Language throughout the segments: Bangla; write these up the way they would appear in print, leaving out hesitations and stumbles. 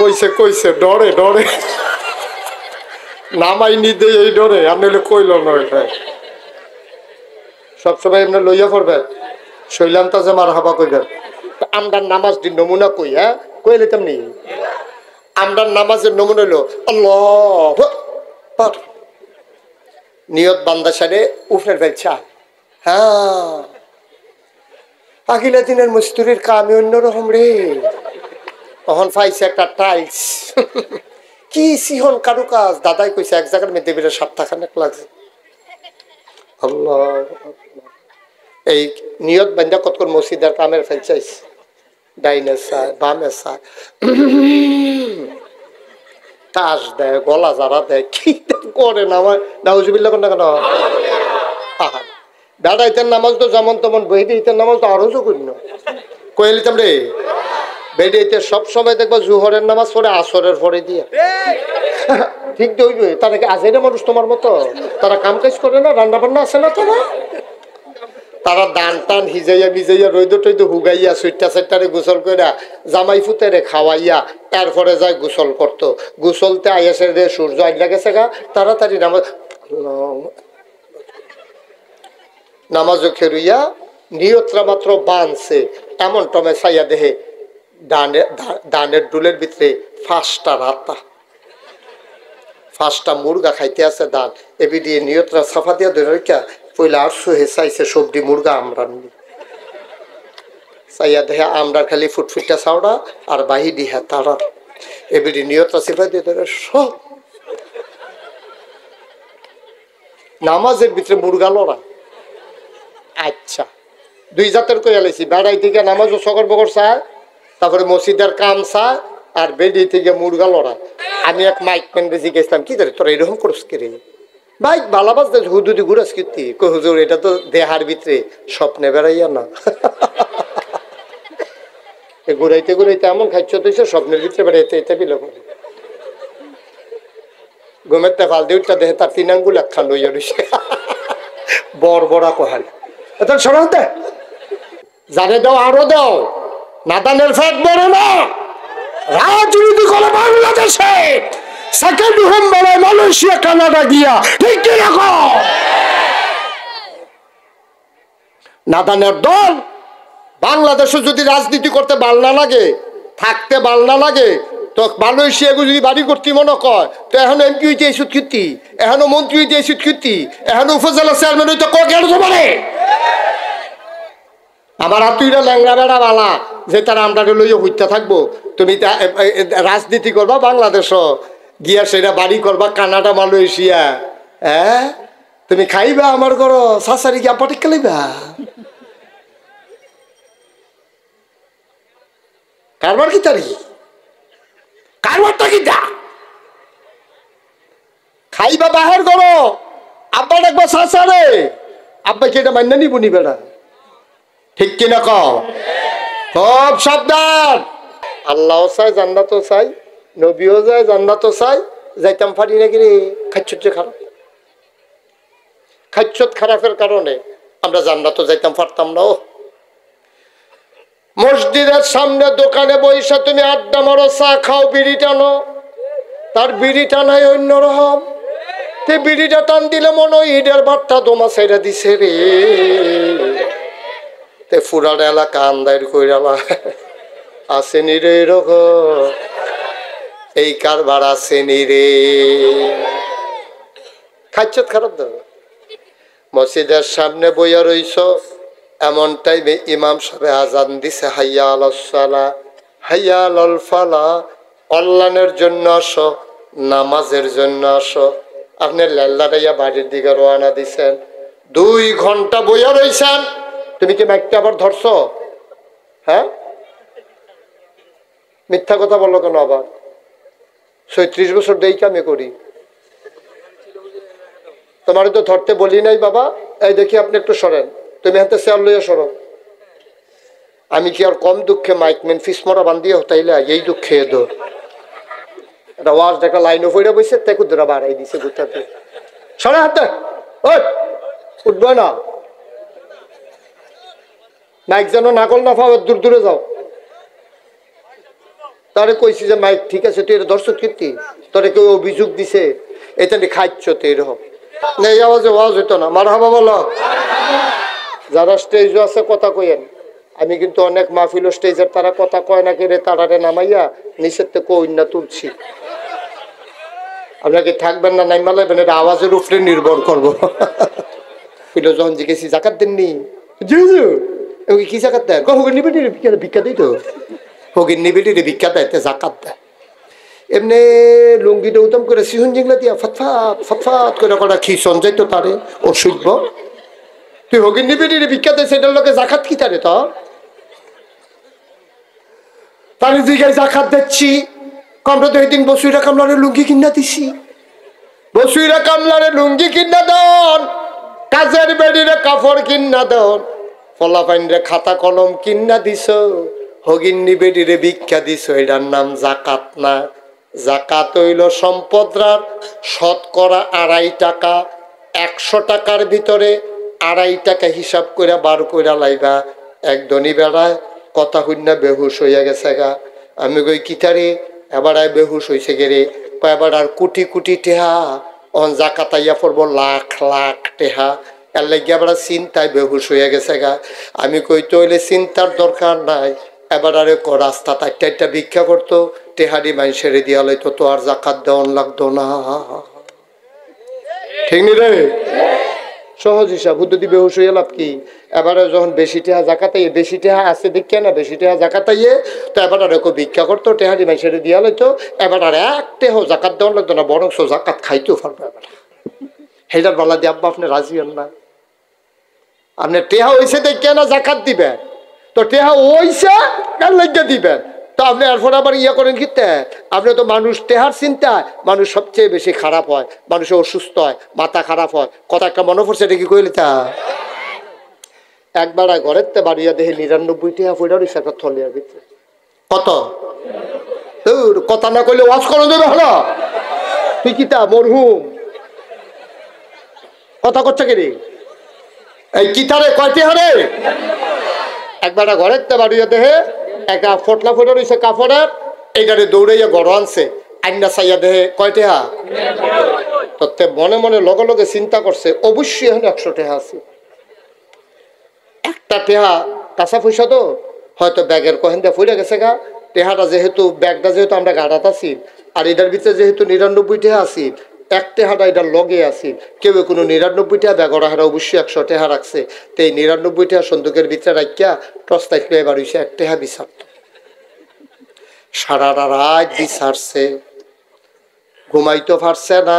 কইছে কইছে ডরে ডরে নামাই নিদে এই ডরে আপনি কইল নয় সবসময় এমনি লইয়া করবেন শৈলাম তাজে মার হাবা কইবেন আমরার নামাজ দিন নমুনা কই হ্যাঁ কইলে তেমনি আমরার নামাজের নমুনা হইল আল্লাহ নিয়ত বান্দা সারে উফরের ফেলছা হ্যাঁ আগিলা দিনের মস্তুরির কামে অন্যরকম রে তখন পাইছে একটা টাইলস কি সিহন কারু কাজ দাদাই কইছে এক জায়গার মধ্যে বেড়ে সপ্তাহখানেক লাগছে আল্লাহ এই নিয়ত বান্ধা কত মসজিদের কামের ফেলছাইস ডাইনে চায় বামে চায় তাস দেয় গলা যারা দেয় কি করে না আমার নাউজুবিল্লাহ কোন কেন আহা দাদা ইতের নামাজ তো যেমন তেমন বইতে ইতের নামাজ তো আরো করি না কয়ে লিতাম রে বেডিতে সব সময় দেখবো জুহরের নামাজ পড়ে আসরের পরে দিয়ে ঠিক দইবে তারা কি আজের মানুষ তোমার মতো তারা কাম কাজ করে না রান্না বান্না আছে না তারা দান টান হিজাইয়া বিজাইয়া রইদ টইদ হুগাইয়া সুইটা সাইটারে গোসল কইরা জামাই ফুতেরে খাওয়াইয়া এরপরে যায় গোসল করতো গোসলতে আইয়াসে রে সূর্য আইলা গেছে গা তাড়াতাড়ি নামাজও খেরুইয়া নিয়তরা মাত্র বানছে এমন টমে চাইয়া দেহে দানের ডুলের ভিতরে ফাঁসটা মুরগা খাইতে আছে দান এবি দিয়ে নিয়তরা সাফা দিয়া ধরে রেখা পইলা আর সুহে চাইছে সবজি মুরগা আমরা চাইয়া দেহে আমরা খালি ফুটফুটটা চাওড়া আর বাহি দিহা তারা এবি নিয়তরা সিফা দিয়ে ধরে সব নামাজের ভিতরে মুরগা লড়া আচ্ছা দুই জাতের কইয়া লাইছি বেড়াই থেকে নামাজও সকর বকর চায় তারপরে মসজিদের কাম চায় আর বেডি থেকে মুরগা লড়া আমি এক মাইক ম্যান বেশি গেছিলাম কি ধরে তোরা এরকম করস কে রে বাইক বালাবাস হুদুদি ঘুরাস কীর্তি কই হুজুর এটা তো দেহার ভিতরে স্বপ্নে বেড়াইয়া না ঘুরাইতে ঘুরাইতে এমন খাইছ তুইছে স্বপ্নের ভিতরে বেড়াইতে এটা বিল করে ঘুমের তে ফাল দিউটা দেহে তার তিন আঙ্গুল একখান লইয়া রইছে বড় বড়া কহাল এটা সরাতে জানে দাও আরো দাও নাদানের ফ্যাট বড় না রাজনীতি করে বাংলাদেশে সেকেন্ড হোম বলে মালয়েশিয়া কানাডা গিয়া ঠিক কি রাখো নাদানের দল বাংলাদেশে যদি রাজনীতি করতে ভাল না লাগে থাকতে ভাল না লাগে তো মালয়েশিয়া যদি বাড়ি করতে মনে কয় তো এখন এমপি হইতে এই সুৎকৃতি এখনো মন্ত্রী হইতে এই সুৎকৃতি এখনো উপজেলা চেয়ারম্যান হইতে কেন মানে আমার হাতুইরা ল্যাংড়া বেড়া বালা যে তারা আমরা লইয়া হইতে থাকবো তুমি রাজনীতি করবা বাংলাদেশও গিয়া সেটা বাড়ি করবা কানাডা মালয়েশিয়া হ্যাঁ তুমি খাইবা আমার ঘর শাশারি গিয়া পটিক খাইবা কারবার কি তারি কারবারটা কি দা খাইবা বাহির করো আব্বা ডাকবা শাশারে আব্বা কি এটা মান্য নিব নি বেড়া ঠিক কিনা কও খুব সাবধান আল্লাহও চাই জান্নাতও চাই নবীও যায় জান্নাতও চাই যাইতাম পারি নাকি রে খাচ্ছত খারাপ খাচ্ছত খারাপের কারণে আমরা জান্নাতও যাইতাম পারতাম না ও মসজিদের সামনে দোকানে বইসা তুমি আড্ডা মারো চা খাও বিড়ি টানো তার বিড়ি টানাই অন্যরকম তে বিড়িটা টান দিলে মনে হয় ঈদের বার্তা দোমা ছেড়ে দিছে রে তে ফুরার এলাকা আন্দার কইরালা আসেনি রে এরকম এই কারবার আসেনি রে খাচ্ছত খারাপ দাও মসজিদের সামনে বইয়া রইছ এমন টাইমে ইমাম সাহেব আজান দিছে হাইয়া আলাস সালাহ হাইয়া আলাল ফালাহ কল্যাণের জন্য আসো নামাজের জন্য আসো আপনি লাল্লাটাইয়া বাড়ির দিকে রওনা দিছেন 2 ঘন্টা বইয়া রইছেন তুমি কি মাইকটা আবার ধরছ হ্যাঁ মিথ্যা কথা বললো কেন আবার 36 বছর দেই কামে করি তোমার তো ধরতে বলি নাই বাবা এই দেখি আপনি একটু সরেন তুমি হাতে চেয়ার লইয়া সরো আমি কি আর কম দুঃখে মাইকম্যান ফিসমরা বান্ধিয়ে হতাইলে এই দুঃখে ধর এটা ওয়াজ দেখা লাইনও পড়ে বসে তাই কুদরা বাড়াই দিছে গুতাতে সরে হাতে ওই উঠবে না মাইক যেন নাকল না পাও দূর দূরে যাও তারে কইছি যে মাইক ঠিক আছে তুই এটা দর্শক কীর্তি তোরে কেউ অভিযোগ দিছে এটা নিয়ে খাইছ তো এরকম এই আওয়াজে আওয়াজ হইতো না মার হাবা বলো। যারা স্টেজও আছে কথা কইেন, আমি কিন্তু অনেক মাহফিল স্টেজের তারা কথা কয় না কেড়ে তারারে নামাইয়া নিচের থেকে কইনা তুলছি। আপনাকে থাকবেন না নাইমা লাগবেন, এটা আওয়াজের উপরে নির্ভর করবো। যখন জিজ্ঞেসি জাকাত দেননি, কি জাকাত দেয়? হগির নিবেটি ভিক্ষা দিই তো, হগির নিবেটি ভিক্ষা দেয় জাকাত দেয়। এমনি লুঙ্গিটা উত্তম করে সিহুন জিংলা দিয়া ফটফাট ফটফাট করে কটা খিসন যাইতো তারে অসুখ। তুই হগির নিবেটি ভিক্ষা দেয়, সেটার লোকে জাকাত কি তারে? তো তার দিকে জাকাত দিচ্ছি, আমরা তো এইদিন বসুইরা কামলারে লুঙ্গি কিনা দিছি। বসুইরা কামলারে লুঙ্গি কিনা দন, কাজের বেড়িরে কাপড় কিনা দন, ফলাফাইনরে খাতা কলম কিনা দিছ, হগিন্নি বেড়িরে ভিক্ষা দিছ। এটার নাম জাকাত না। জাকাত হইল সম্পদরার শতকরা 2.5 টাকা। 100 টাকার ভিতরে 2.5 টাকা হিসাব করে বার করে লাইবা। এক ধনী বেড়ায় কথা হইনা বেহুশ হইয়া গেছে গা। আমি কই কিতারে? এবার বেহুশ হয়েছে গেরে। এবার আর কোটি কোটি টেহা অন জাকাত আইয়া পড়বো লাখ লাখ টেহা। এর লাগিয়া এবার চিন্তায় বেহুশ হইয়া গেছে গা। আমি কই তো হইলে চিন্তার দরকার নাই, এবার আরে রাস্তা একটা ভিক্ষা করতো, টেহারি মানুষের দিয়া লইতো, তো আর জাকাত দেওয়ান লাগতো না। ঠিক নি রে? সহজ হিসাব। হুদ্দি বেহুশ হইয়া লাভ কি? এবারে যখন বেশি টেহা জাকাতাইয়ে, বেশি টেহা আছে দেখে না, বেশি টেহা জাকাতাইয়ে, তো এবার আর ভিক্ষা করতো, টেহারি মানুষের দিয়া লইতো। এবার আর এক টেহ জাকাত দেওয়ান লাগতো না, বরং জাকাত খাইতেও পারবে। এবার হেটার বেলা দিয়ে আব্বা আপনি রাজি হন না? আপনি টেহা হইছে দেখে না জাকাত দিবেন, তো টেহা ওইছে কার লাগিয়া দিবেন? তো আপনি এরপর আবার ইয়া করেন কি? আপনি তো মানুষ টেহার চিন্তায় মানুষ সবচেয়ে বেশি খারাপ হয়, মানুষের অসুস্থ হয়, মাথা খারাপ হয়। কথা একটা মনে পড়ছে, এটা কি কইলে তা? একবার ঘরের তে বাড়িয়া দেখে 99 টেহা পড়ে রয়েছে একটা থলিয়ার ভিতরে। কত? কথা না কইলে ওয়াজ করে দেবে হলো। তুই কি তা মরহুম কথা করছে কি রে? এই কিতারে কয়টি হারে? একবার ঘরের তে বাড়িয়া দেখে একটা ফটলা ফটে রয়েছে কাপড়ের, এইটারে দৌড়াইয়া ঘর আনছে। আইনা চাইয়া দেহে কয়টি হা? তো মনে মনে লগে লগে চিন্তা করছে, অবশ্যই এখন 100 টেহা আছে। একটা টেহা কাঁচা পয়সা তো হয়তো ব্যাগের কহেন দিয়ে ফুলে গেছে গা। টেহাটা যেহেতু ব্যাগটা যেহেতু আমরা গাড়াত আছি, আর এটার ভিতরে যেহেতু 99 টেহা আছি, এক টেহাটা এটার লগে আছি। কেউ কোনো 99 টেহা ব্যাগরা হারা অবশ্যই 100 টেহা রাখছে। তো এই 99 টেহা সন্দুকের ভিতরে রাখিয়া টস তাইলে এবার হইছে 1 টেহা বিচারত। সারা রাত বিচারছে, ঘুমাইতে পারছে না।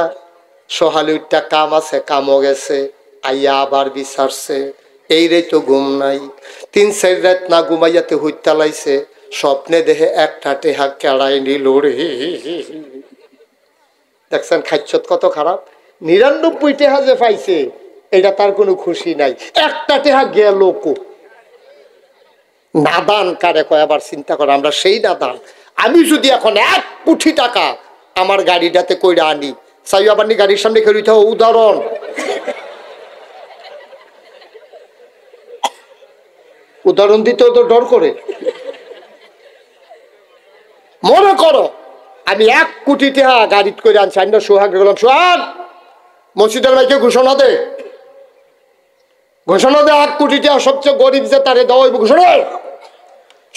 সহালুইটা কাম আছে, কামও গেছে, আইয়া আবার বিচারছে। এই রে তো ঘুম নাই। 3-4 রাত না ঘুমাইয়াতে হইতা লাইছে। স্বপ্নে দেহে একটা টেহা কেড়াই নিল রে। দেখছেন খাইছত কত খারাপ? 99 টেহা যে পাইছে এটা তার কোনো খুশি নাই, একটা টেহা গেল কো। নাদান কারে কয় আবার চিন্তা করে, আমরা সেই নাদান। আমি যদি এখন 1 কোটি টাকা আমার গাড়িটাতে কইরা আনি, চাই আবার গাড়ির সামনে খেয়ে থাকো। উদাহরণ উদাহরণ দিতেও তো ডর করে। মনে করো আমি 1 কোটি টাকা গাড়ি করে আনছি, আমি সোহাগ গেলাম, সোহাগ মসজিদের ভাইকে ঘোষণা দে, ঘোষণা দে 1 কোটি টাকা সবচেয়ে গরিব যে তারে দেওয়া হইব ঘোষণা।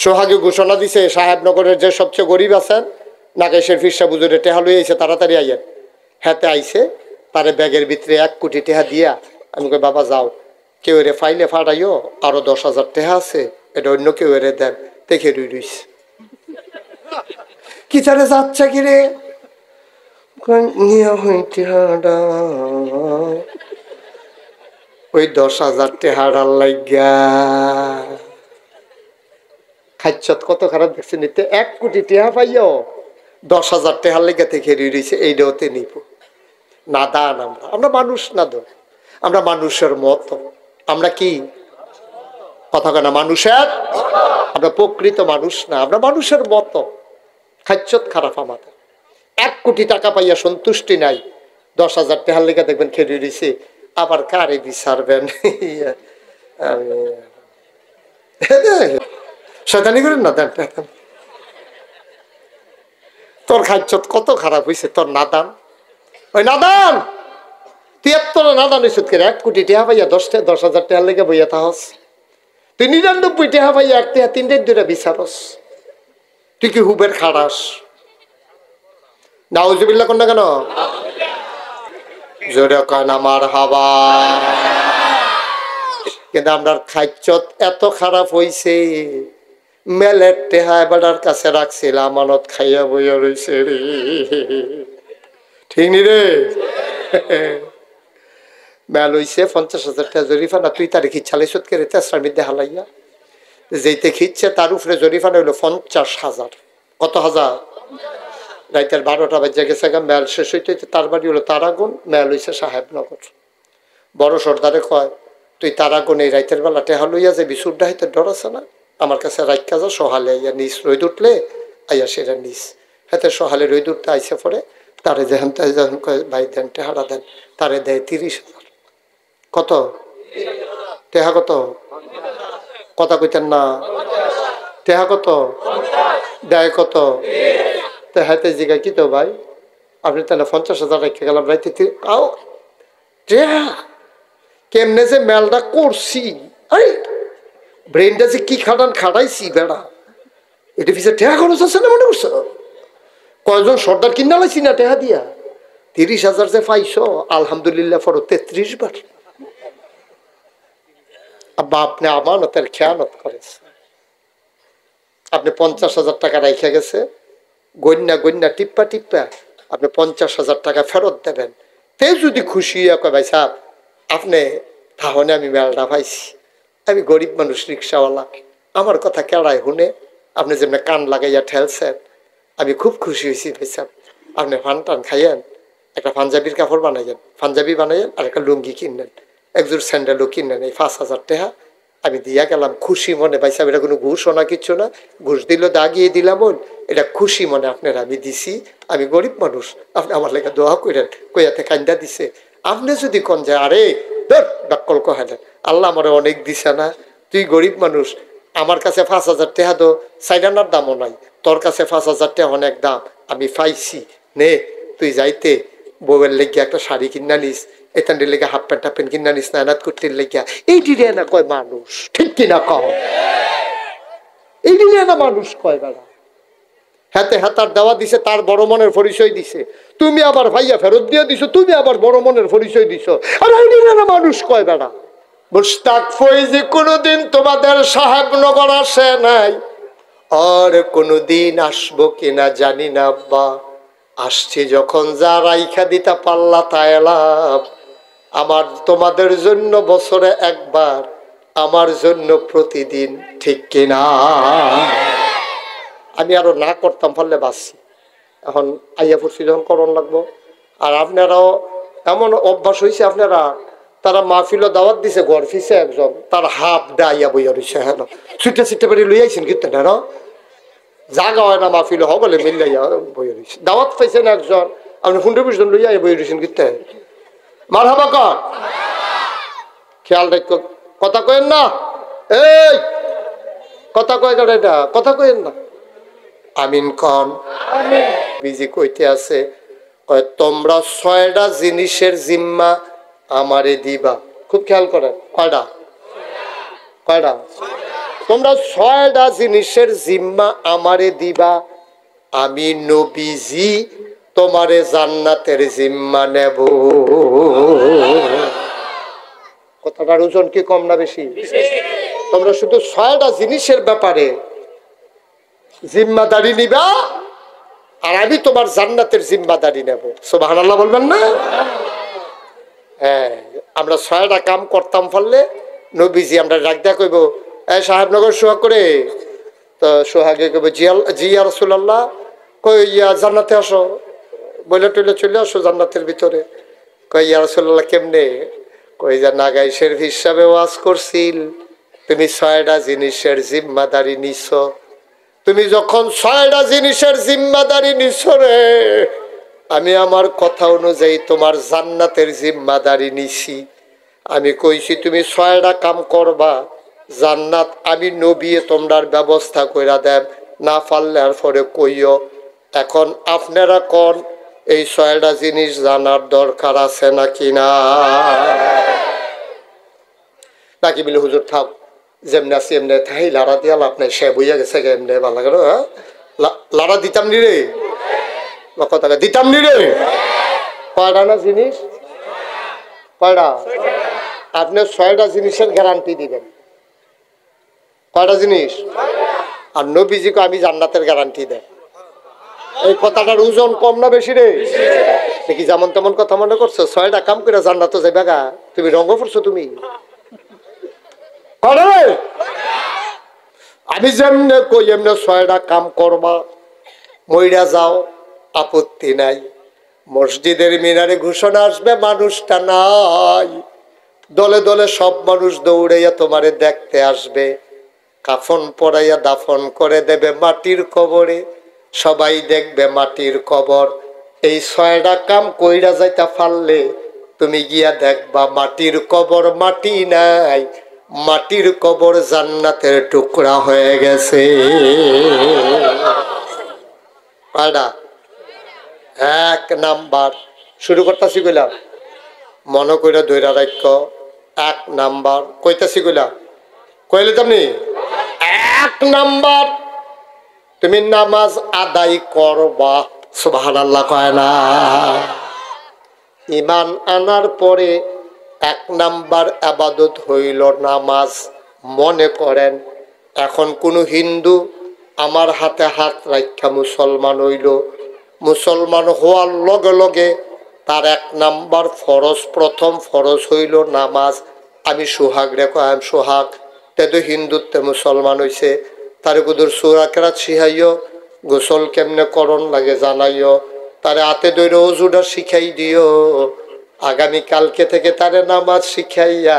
সোহাগে ঘোষণা দিছে, সাহেবনগরের যে সবচেয়ে গরিব আছেন নাগেশের ফিরসা বুজুরে টেহা লই আইছে, তাড়াতাড়ি আইয়েন। হাতে আইছে, তারে ব্যাগের ভিতরে 1 কোটি টাকা দিয়া আমি কই বাবা যাও, কেউ এরে ফাইলে ফাটাইও, আরো 10,000 টাকা আছে, এটা অন্য কেউ এরে দেন। দেখে রইছে কি তারে যাচ্ছে কি রে? ওই 10,000 টাকার লাগিয়া খাইছত কত খারাপ দেখছেন। নিতে 1 কোটি টাকা পাইও 10,000 টাকার লেগে থেকে রয়েছে, এইটাতে নিব না। দান আমরা মানুষ না, দো আমরা মানুষের মতো। আমরা কি কথা কেনা মানুষের? আমরা প্রকৃত মানুষ না, আমরা মানুষের মতো। খাইছত খারাপ আমাদের। 1 কোটি টাকা পাইয়া সন্তুষ্টি নাই, 10,000 টাকার লেগে দেখবেন খেয়ে রয়েছে। আবার কারে বিচারবেন? শয়তানি করেন না, দেন তোর খাইছত কত খারাপ হয়েছে তোর নাদান। ওই নাদান, তুই এত নাদান হয়েছ কে? 1 কোটি টাকা পাইয়া 10,000 টাকা লেগে বইয়া তাহস। তুই 99 টাকা পাইয়া 1 টাকা 3 2 বিচারস। তুই কি হুবের খাড়াস? নাউজুবিল্লাহ কোন না কেন? জোরে কান আমার হাবা। কিন্তু আমরা খাইছত এত খারাপ হইছে, মেলের টেহা বেটার কাছে রাখছিল, আমানত খাইয়া বইয়া রইছে রে। ঠিক নি রে? মেল হইছে 50,000 টাকা জরিফানা। তুই তারে খিচ্ছা লাইছত কে রে? তেসরার মধ্যে হালাইয়া যেইতে খিচ্ছে তার উপরে জরিফানা হইলো 50,000। কত হাজার? রাইতের 12টা বাজে গেছে, মেল শেষ হইতে তার বাড়ি হলো তারাগুন, মেল হইছে সাহেবনগর। বড় সর্দারে কয়, তুই তারাগুন এই রাইতের বেলা টেহা লইয়া যে বিশুরডা হইতে ডর আছে না, আমার কাছে রাইকা যা, সহালে আইয়া নিস, রোদ উঠলে আইয়া সেটা নিস। হাতে সহালে রোদ উঠতে আইসে পরে তারে যেহেন তাই যখন কয় ভাই দেন টেহারা দেন, তারে দেয় 30,000। কত টেহা? কত কথা কইতেন না? টেহা কত দেয়? কত? হাতে জিগা কি তো ভাই আপনি তাহলে 50,000 রেখে গেলাম রাইতে, কেমনে যে মেলটা করছি, ব্রেনটা যে কি খাটাইছি বেড়া, এটা পিছিয়ে টেহা খরচ আছে না? মনে করছো কয়জন সর্দার কিনা লাইছি না টেহা দিয়া? 30,000 যে পাইছ আলহামদুলিল্লাহ পড়ো 33 বার। আব্বা আপনি আমানতের খেয়ানত করেছে। আপনি 50,000 টাকা রেখে গেছে, গন্যা টিপ্পা আপনি 50,000 টাকা ফেরত দেবেন। তে যদি খুশি কয় ভাই সাহেব আপনি তাহলে আমি মেলটা পাইছি, আমি গরিব মানুষ, রিক্সাওয়ালা, আমার কথা কেড়াই শুনে আপনি যেমন কান লাগাইয়া ঠেলছেন, আমি খুব খুশি হয়েছি ভাই সাহেব। আপনি ফান টান খাইয়েন, একটা পাঞ্জাবির কাপড় বানাইয়েন, পাঞ্জাবি বানাইয়েন, আর একটা লুঙ্গি কিনলেন, একজোর স্যান্ডেলও কিনলেন, এই 5,000 টাকা আমি দিয়া গেলাম খুশি মনে। ভাই সাহেব এটা কোনো ঘুষও না, কিচ্ছু না, ঘুষ দিল দাগিয়ে দিলাম, এটা খুশি মনে আপনার আমি দিছি, আমি গরিব মানুষ, আপনি আমার লেগে দোয়া করেন। কইয়াতে কান্দা দিছে। আপনি যদি কোন যে আরে ধর বাক্কল কহেন, আল্লাহ আমার অনেক দিছে না, তুই গরিব মানুষ, আমার কাছে 5,000 টাকা তো সাইডানার দামও নাই, তোর কাছে 5,000 টাকা অনেক দাম, আমি পাইছি, নে তুই যাইতে বউয়ের লেগে একটা শাড়ি কিনা নিস, এতানের লেগে হাফ প্যান্ট হাফ প্যান্ট কিনা নিস, নানাত করতে লেগে। এই দিনে না কয় মানুষ, ঠিক কিনা কহ? এই দিনে না মানুষ কয় বেড়া। হাতে হাতার দেওয়া দিছে, তার বড় মনের পরিচয় দিছে, তুমি আবার ভাইয়া ফেরত দিয়ে দিছো, তুমি আবার বড় মনের পরিচয় দিছো, আর এই দিনে না মানুষ কয় বেড়া। মুশতাক ফৈজি কোনোদিন তোমাদের সাহেবনগর আসে নাই, আর কোনোদিন আসবো কিনা জানি না আব্বা, আসছি যখন যা রাইখা দিতা পাল্লা তাই এলাম। আমার তোমাদের জন্য বছরে একবার, আমার জন্য প্রতিদিন, ঠিক কিনা? আমি আরো না করতাম পারলে বাঁচছি, এখন আইয়া পড়ছি যখন করণ লাগবো। আর আপনারাও এমন অভ্যাস হয়েছে, আপনারা তারা মাহফিল দাওয়াত দিছে, ঘর ফিসে একজন তার হাফ ডাইয়া বইয়া রয়েছে, হ্যাঁ ছুটে ছুটে বাড়ি লই আইছেন কিন্তু না জাগা হয় না, মাহফিল হগলে মিল্লাইয়া বইয়া রয়েছে। দাওয়াত পাইছেন একজন, আপনি 15-20 জন লইয়া বইয়া রয়েছেন কিন্তু মার হাবা কর, খেয়াল রাখ, কথা কয়েন না, এই কথা কয় না, এটা কথা কয়েন না। আমিন কন। বিজি কইতে আছে, তোমরা 6টা জিনিসের জিম্মা আমারে দিবা। খুব খেয়াল করেন, কয়টা? কয়টা? তোমরা 6টা জিনিসের জিম্মা আমারে দিবা, আমি নবীজি তোমারে জান্নাতের জিম্মা নেব। কথাটার ওজন কি কম না বেশি? তোমরা শুধু 6টা জিনিসের ব্যাপারে জিম্মাদারি নিবা, আর আমি তোমার জান্নাতের জিম্মাদারি নেব। সুবহানাল্লাহ বলবেন না? হ্যাঁ, আমরা 6টা কাম করতাম ফলে নবীজি আমরা ডাক দেয়া কইব, এই সাহেবনগর সোহাগ করে, তো সোহাগে কইব জি ইয়া রাসূলুল্লাহ, কই ইয়া জান্নাতে আসো, বলে টইলে চলে আসো জান্নাতের ভিতরে। কই ইয়া রাসূলুল্লাহ কেমনে? কই যে নাগাইশের হিসাবে ওয়াজ করছিল, তুমি 6টা জিনিসের জিম্মাদারি নিছো, তুমি যখন 6টা জিনিসের জিম্মাদারি নিছো রে, আমি আমার কথা অনুযায়ী তোমার জান্নাতের জিম্মাদারি নিছি। আমি কইছি তুমি 6টা কাম করবা, জান্নাত আমি নবী তোমরার ব্যবস্থা কইরা দেব, না পারলে আর পরে কইও এখন আপনারা কোন এই 6টা জিনিস জানার দরকার আছে নাকি না? নাকি বলে হুজুর থাক যেমনি আছি এমনি থাই লাড়া দিয়া লাভ নাই, সে বইয়া গেছে এমনি ভালো করে লাড়া দিতাম নি রে, কথা দিতাম নি রে। কয়টা না জিনিস? কয়টা? আপনি 6টা জিনিসের গ্যারান্টি দিবেন। কয়টা জিনিস? আর নবীজিকে আমি জান্নাতের গ্যারান্টি দেয়। এই কথাটার ওজন কম না বেশি রে? দেখি যেমন তেমন কথা মনে করছো, 6টা কাম করে জান্নাতে যাইবা গা, তুমি রঙ্গ পড়ছো তুমি। আমি যেমনে কই এমনি 6টা কাম করবা, মইরা যাও আপত্তি নাই। মসজিদের মিনারে ঘোষণা আসবে, মানুষটা নাই, দলে দলে সব মানুষ দৌড়াইয়া তোমারে দেখতে আসবে, কাফন পরাইয়া দাফন করে দেবে মাটির কবরে, সবাই দেখবে মাটির কবর। এই 6টা কাম কইরা যাইতা পারলে তুমি গিয়া দেখবা মাটির কবর মাটি নাই, মাটির কবর জান্নাতের টুকরা হয়ে গেছে। এক নাম্বার শুরু করতেছি কইলাম, মনে কইরা ধৈরা রাখ। 1 নাম্বার কইতাছি কইলাম, কইলে তুমি 1 নাম্বার তুমি নামাজ আদায় করবা। সুবহানাল্লাহ কয় না? ঈমান আনার পরে 1 নাম্বার ইবাদত হইল নামাজ। মনে করেন এখন কোন হিন্দু আমার হাতে হাত রাখা মুসলমান হইল, মুসলমান হওয়ার লগে লগে তার 1 নাম্বার ফরজ, প্রথম ফরজ হইল নামাজ। আমি সোহাগ রে কয়াম সোহাগ তেতো হিন্দুত্বে মুসলমান হইছে, তার কুদুর সূরা কেরাত শিখাইও, গোসল কেমনে করণ লাগে জানাইও, তারে হাতে ধরে ওযুটা শিখাই দিও। আগামী কালকে থেকে তারে নামাজ শিখাইয়া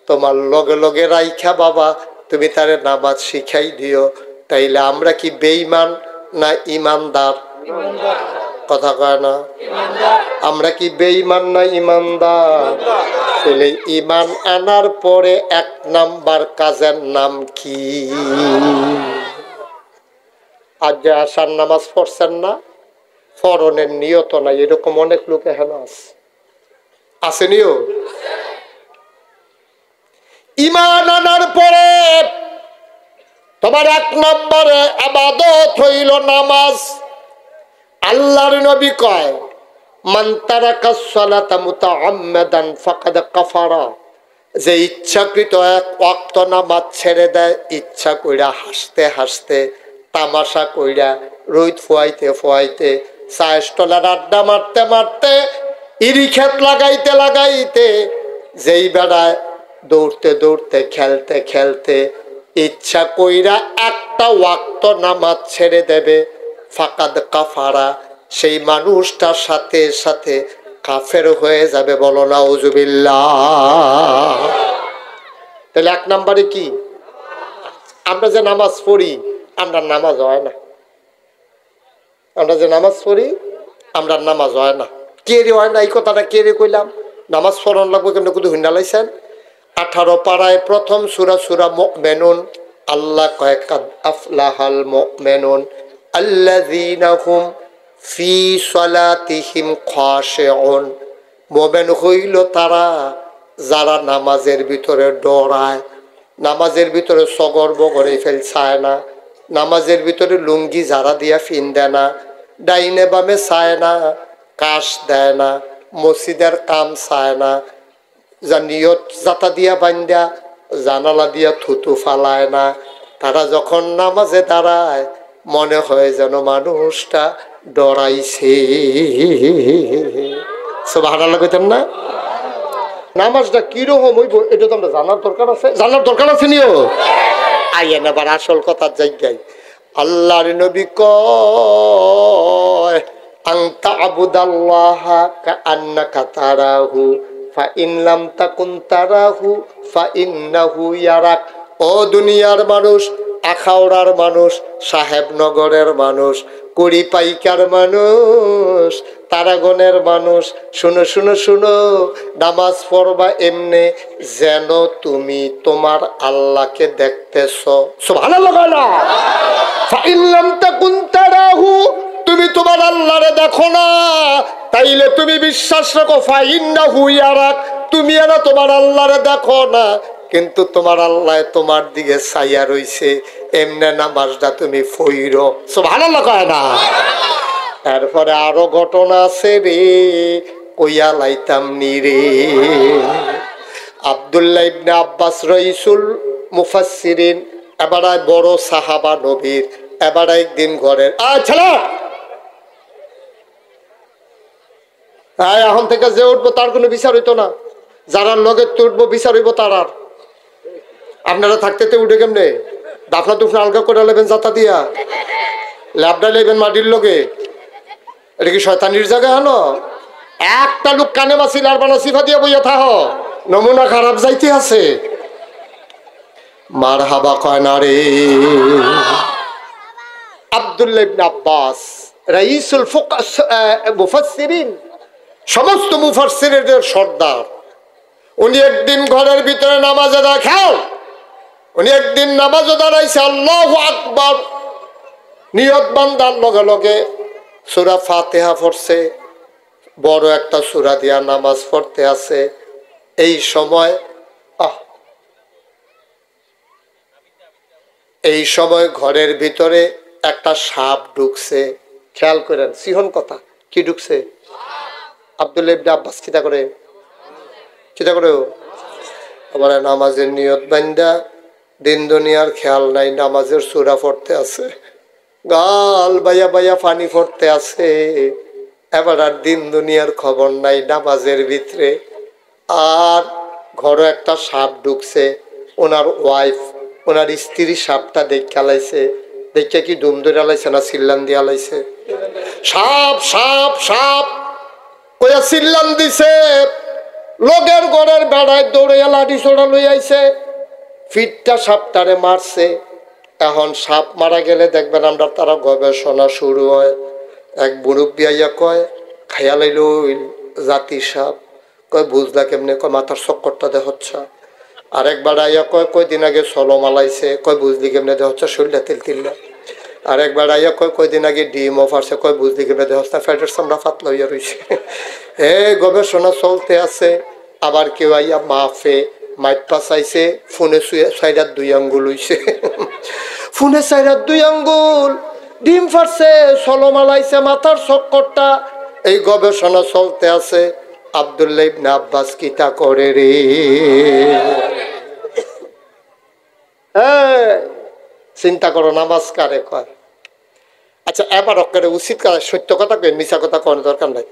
তোমার লগে লগে রাইখা বাবা তুমি তারে নামাজ শিখাই দিও। তাইলে আমরা কি বেঈমান না ইমানদার? কথা কয় না? আমরা কি বেঈমান না ইমানদার? তাহলে ঈমান আনার পরে 1 নাম্বার কাজের নাম কি? আজ যে আসার নামাজ পড়ছেন না, ফরনের নিয়ত নাই, এরকম অনেক লোক এখানে আছে, আসেনিও। ঈমান আনার পরে তোমার 1 নম্বরে ইবাদত হইল নামাজ। আল্লাহর নবী কয় মান তারাকাস সালাতা মুতাআম্মাদান ফাকাদ কাফারা, যে ইচ্ছাকৃত 1 ওয়াক্ত নামাজ ছেড়ে দেয়, ইচ্ছা কইরা হাসতে হাসতে, তামাশা কইরা, রোদ ফুয়াইতে ফুয়াইতে, চায়ের স্টলের আড্ডা মারতে মারতে, ইরি ক্ষেত লাগাইতে লাগাইতে, যেই বেড়ায় দৌড়তে দৌড়তে, খেলতে খেলতে ইচ্ছা কইরা 1টা ওয়াক্ত নামাজ ছেড়ে দেবে, ফাকাদ কাফারা, সেই মানুষটার সাথে সাথে কাফের হয়ে যাবে। বলো নাউজুবিল্লাহ। তাহলে 1 নম্বরে কি? আমরা যে নামাজ পড়ি, আমরা নামাজ হয় না। আমরা যে নামাজ পড়ি, আমরা নামাজ হয় না। কে রে হয় না? এই কথাটা কে রে কইলাম? নামাজ পড়ন লাগবে কেন? কিন্তু হুন্ডা লাইছেন 18 পাড়ায় প্রথম সূরা সূরা মুমিনুন। আল্লাহ কয় কাদ আফলাহাল মুমিনুন আল্লাযীনা হুম ফি সালাতিহিম খাশিউন। মুমিন হইল তারা যারা নামাজের ভিতরে ডরায়, নামাজের ভিতরে সগর বগরে ফেলছায় না, নামাজের ভিতরে লুঙ্গি যারা দিয়া ফিন দেয় না, ডাইনে বামে চায় না, কাশ দেয় না, মসজিদের কাম চায় না, যা নিয়ত জাতা দিয়া বান্ধা জানালা দিয়া থুতু ফালায় না। তারা যখন নামাজে দাঁড়ায় মনে হয় যেন মানুষটা ডরাইছে। সুবহানাল্লাহ কইতেন না? নামাজটা কিরকম হইব এটা তো আমরা জানার দরকার আছে। জানার দরকার আছে নিও। আইয়েন আবার আসল কথার জায়গায়। আল্লাহর নবী কয় আনতা আবুদাল্লাহা কাআন্নাকা তারাহু ফা ইন লাম তাকুন তারাহু ফা ইন্নাহু ইয়ারাক। ও দুনিয়ার মানুষ, আখাউড়ার মানুষ, সাহেবনগরের মানুষ, কুড়িপাইকার মানুষ, তারাগণের মানুষ, শুনো শুনো শুনো, নামাজ পড়বা এমনে যেন তুমি তোমার আল্লাহকে দেখতেছ। সুবহানাল্লাহ। ফা ইন লাম তাকুন তারাহু, তুমি তোমার আল্লাহরে দেখো না, তাইলে তুমি বিশ্বাস রাখো ফাইন্নাহু ইয়ারাক, তুমি এরা তোমার আল্লাহরে দেখো না, কিন্তু তোমার আল্লাহ তোমার দিকে ছায়া রইছে, এমনে নামাজটা তুমি পড়ো। সুবহানাল্লাহ কয় না? তারপরে আরো ঘটনা আছে রে, কইয়া লাইতাম নি রে। আব্দুল্লাহ ইবনে আব্বাস রাইসুল মুফাসসিরিন, এবার বড় সাহাবা নবীর, এবার একদিন ঘরের ছেলে এখন থেকে যে উঠবো তার কোনো বিচার হইতো না, যারা লগে উঠবো বিচার হইব তার। আর আপনারা থাকতে উঠে কেমনে দাফনা দুফনা আলগা করে লেবেন, যাতা দিয়া ল্যাবডা লেবেন মাটির লগে, এটা কি শয়তানির জায়গা? হলো একটা লোক কানে বাসিল আর বানা সিফা দিয়া বইয়া থাহ, নমুনা খারাপ যাইতে আছে। মারহাবা কয় না রে। আব্দুল্লাহ ইবনে আব্বাস রাইসুল মুফাসসিরিন, সমস্ত মুফাসসিরদের সর্দার, উনি একদিন ঘরের ভিতরে নামাজে দাঁড়াও, উনি একদিন নামাজে দাঁড়াইছে, আল্লাহু আকবার নিয়ত বান্দার লগে লগে সূরা ফাতিহা পড়ছে, বড় একটা সূরা দিয়া নামাজ পড়তে আছে। এই সময় ঘরের ভিতরে একটা সাপ ঢুকছে। খেয়াল করেন, সিহন কথা, কি ঢুকছে? আব্দুল্লাহ ইবনে আব্বাস কিতা করে আবার নামাজের নিয়ত বান্দা, দিন দুনিয়ার খেয়াল নাই, নামাজের সূরা পড়তে আছে, গাল বাইয়া বাইয়া পানি পড়তে আছে, এবার আর দিন দুনিয়ার খবর নাই নামাজের ভিতরে। আর ঘরে একটা সাপ ঢুকছে, ওনার ওয়াইফ, ওনার স্ত্রী সাপটা দেখে লাইছে, দেখে কি দুম ধরে লাইছে না চিল্লান দিয়া লাইছে? সাপ সাপ সাপ কইয়া চিল্লান দিছে। লোকের ঘরের বেড়ায় দৌড়ে লাঠি ছোড়া লই আইছে, ফিটটা সাপটারে মারছে। এখন সাপ মারা গেলে দেখবেন আমরা তারা গবেষণা শুরু হয়। এক মুরব্বি আইয়া কয় খাইয়া লাইল জাতি সাপ, কয় বুঝলা কেমনে? কয় মাথার চক্করটা দেহ হচ্ছে। আরেকবার আইয়া কয় কয়দিন আগে সলো মালাইছে, কয় বুঝলি কেমনে দেহ হচ্ছে শরীরটা তেল তিল্লা। আরেকবার আইয়া কয় কয়দিন আগে ডিম অফারছে, কয় বুঝলি কেমনে দেহ হচ্ছে ফ্যাটের চামড়া পাতলা হইয়া রয়েছে। গবেষণা চলতে আছে। আবার কেউ আইয়া মাফে মাইপা চাইছে, ফোনে সাইডার 2 আঙ্গুল হইছে, ফোনে সাইডার 2 আঙ্গুল, ডিম ফাটছে, সলো মালাইছে, মাথার চক্করটা। এই গবেষণা চলতে আছে। আব্দুল্লাহ ইবনে আব্বাস কিতা করে রে? চিন্তা করো, নামাজ কারে কয়? আচ্ছা এবার অক্কারে উচিত কাজ, সত্য কথা কই, মিছা কথা কোন দরকার নাই।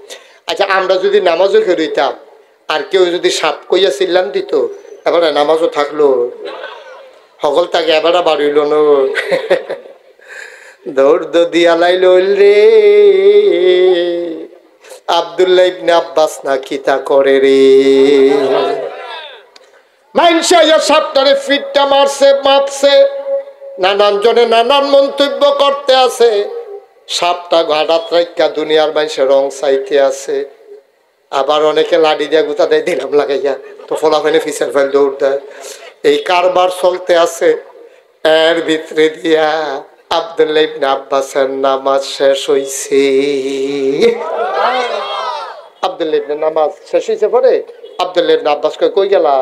আচ্ছা আমরা যদি নামাজও খেলতাম আর কেউ যদি সাপ কইয়া চিল্লান দিত, এবারে নামাজও থাকলো, সকল তাকে এবারে বাড়িল ন, দৌড় দিয়া লাইল রে। আব্দুল্লাহ ইবনে আব্বাস না কিতা করে রে? মাইনসা সাপটারে ফিটটা মারছে, মাপছে, নানান জনে নানান মন্তব্য করতে আছে। সাপটা ঘাটাত রাইকা দুনিয়ার মানুষের রং চাইতে আছে। আবার অনেকে লাঠি দিয়া গুতা দেয়, দিলাম লাগাইয়া, তো ফলাফাইনে ফিসের ফাইল দৌড় দেয়। এই কারবার চলতে আছে। এর ভিতরে দিয়া আব্দুল্লাহ ইবনে আব্বাসের নামাজ শেষ হইছে। আব্দুল্লাহ ইবনে নামাজ শেষ হইছে পরে আব্দুল্লাহ ইবনে আব্বাস কই গেলা?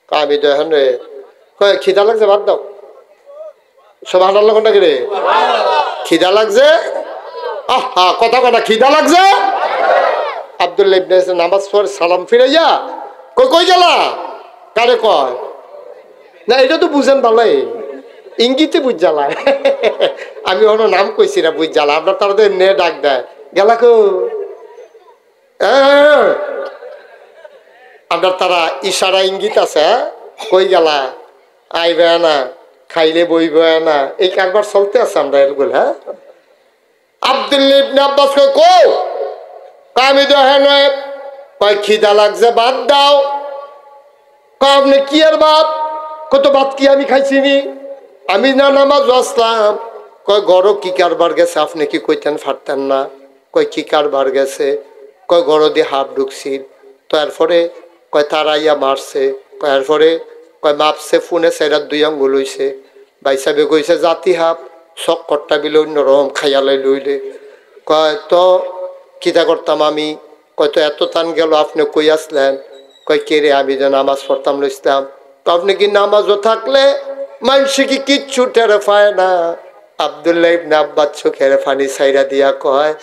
আমি তো এখন রে, কয় খিদা লাগছে, বাদ দাও। সুবহানাল্লাহ কোনটা রে? খিদা লাগছে, আহা কথা কথা খিদা লাগছে। আব্দুল্লাহ ইবনে নামাজ পড়ে সালাম ফিরাইয়া কই গেলা? কারে কয় না, এটা তো বুঝেন ভালোই, ইঙ্গিতে বুঝ জ্বালায়। আমি ওর নাম কইছি না, বুঝ জ্বালা, আপনার তারা তো নে ডাক দেয়, গেলা কো? আপনার তারা ইশারা ইঙ্গিত আছে, কই গেলা? আইবে না, খাইলে বইবে না, এই কারবার চলতে আছে আমরা এরগুলো। হ্যাঁ আব্দুল্লাহ ইবনে আব্বাস কই আমি তো হ্যাঁ নয়, কয় খিদা লাগছে, বাদ দাও। আপনি কি আর বাদ? কত বাদ কি আমি খাইছিনি? আমি না নামাজ আসলাম। কয় গড় কি কারবার গেছে, আপনি কি কইতেন ফারতেন না? কয় কি কারবার গেছে? কয় গড় দিয়ে হাফ ঢুকছিল, তো এরপরে কয় তারাইয়া মারছে, কয় এরপরে কয় মাপছে, ফোনে সেরার 2 আঙ্গুল হইছে। ভাই সাহেবে কইছে জাতি হাফ চক্করটা বিলে অন্যরকম খাইয়ালাই লইলে। কয় তো কিতা করতাম আমি, কয় তো এত টান গেল আপনি কই আসলেন, কয় কে রে, আমি যে নামাজ পড়তাম ইসলাম। আপনি কি নামাজও থাকলে মানুষে কি কিচ্ছু টের পায় না? আব্দুল্লাহ ইবনে আব্বাস চোখের পানি ছাইরা দিয়া কয়,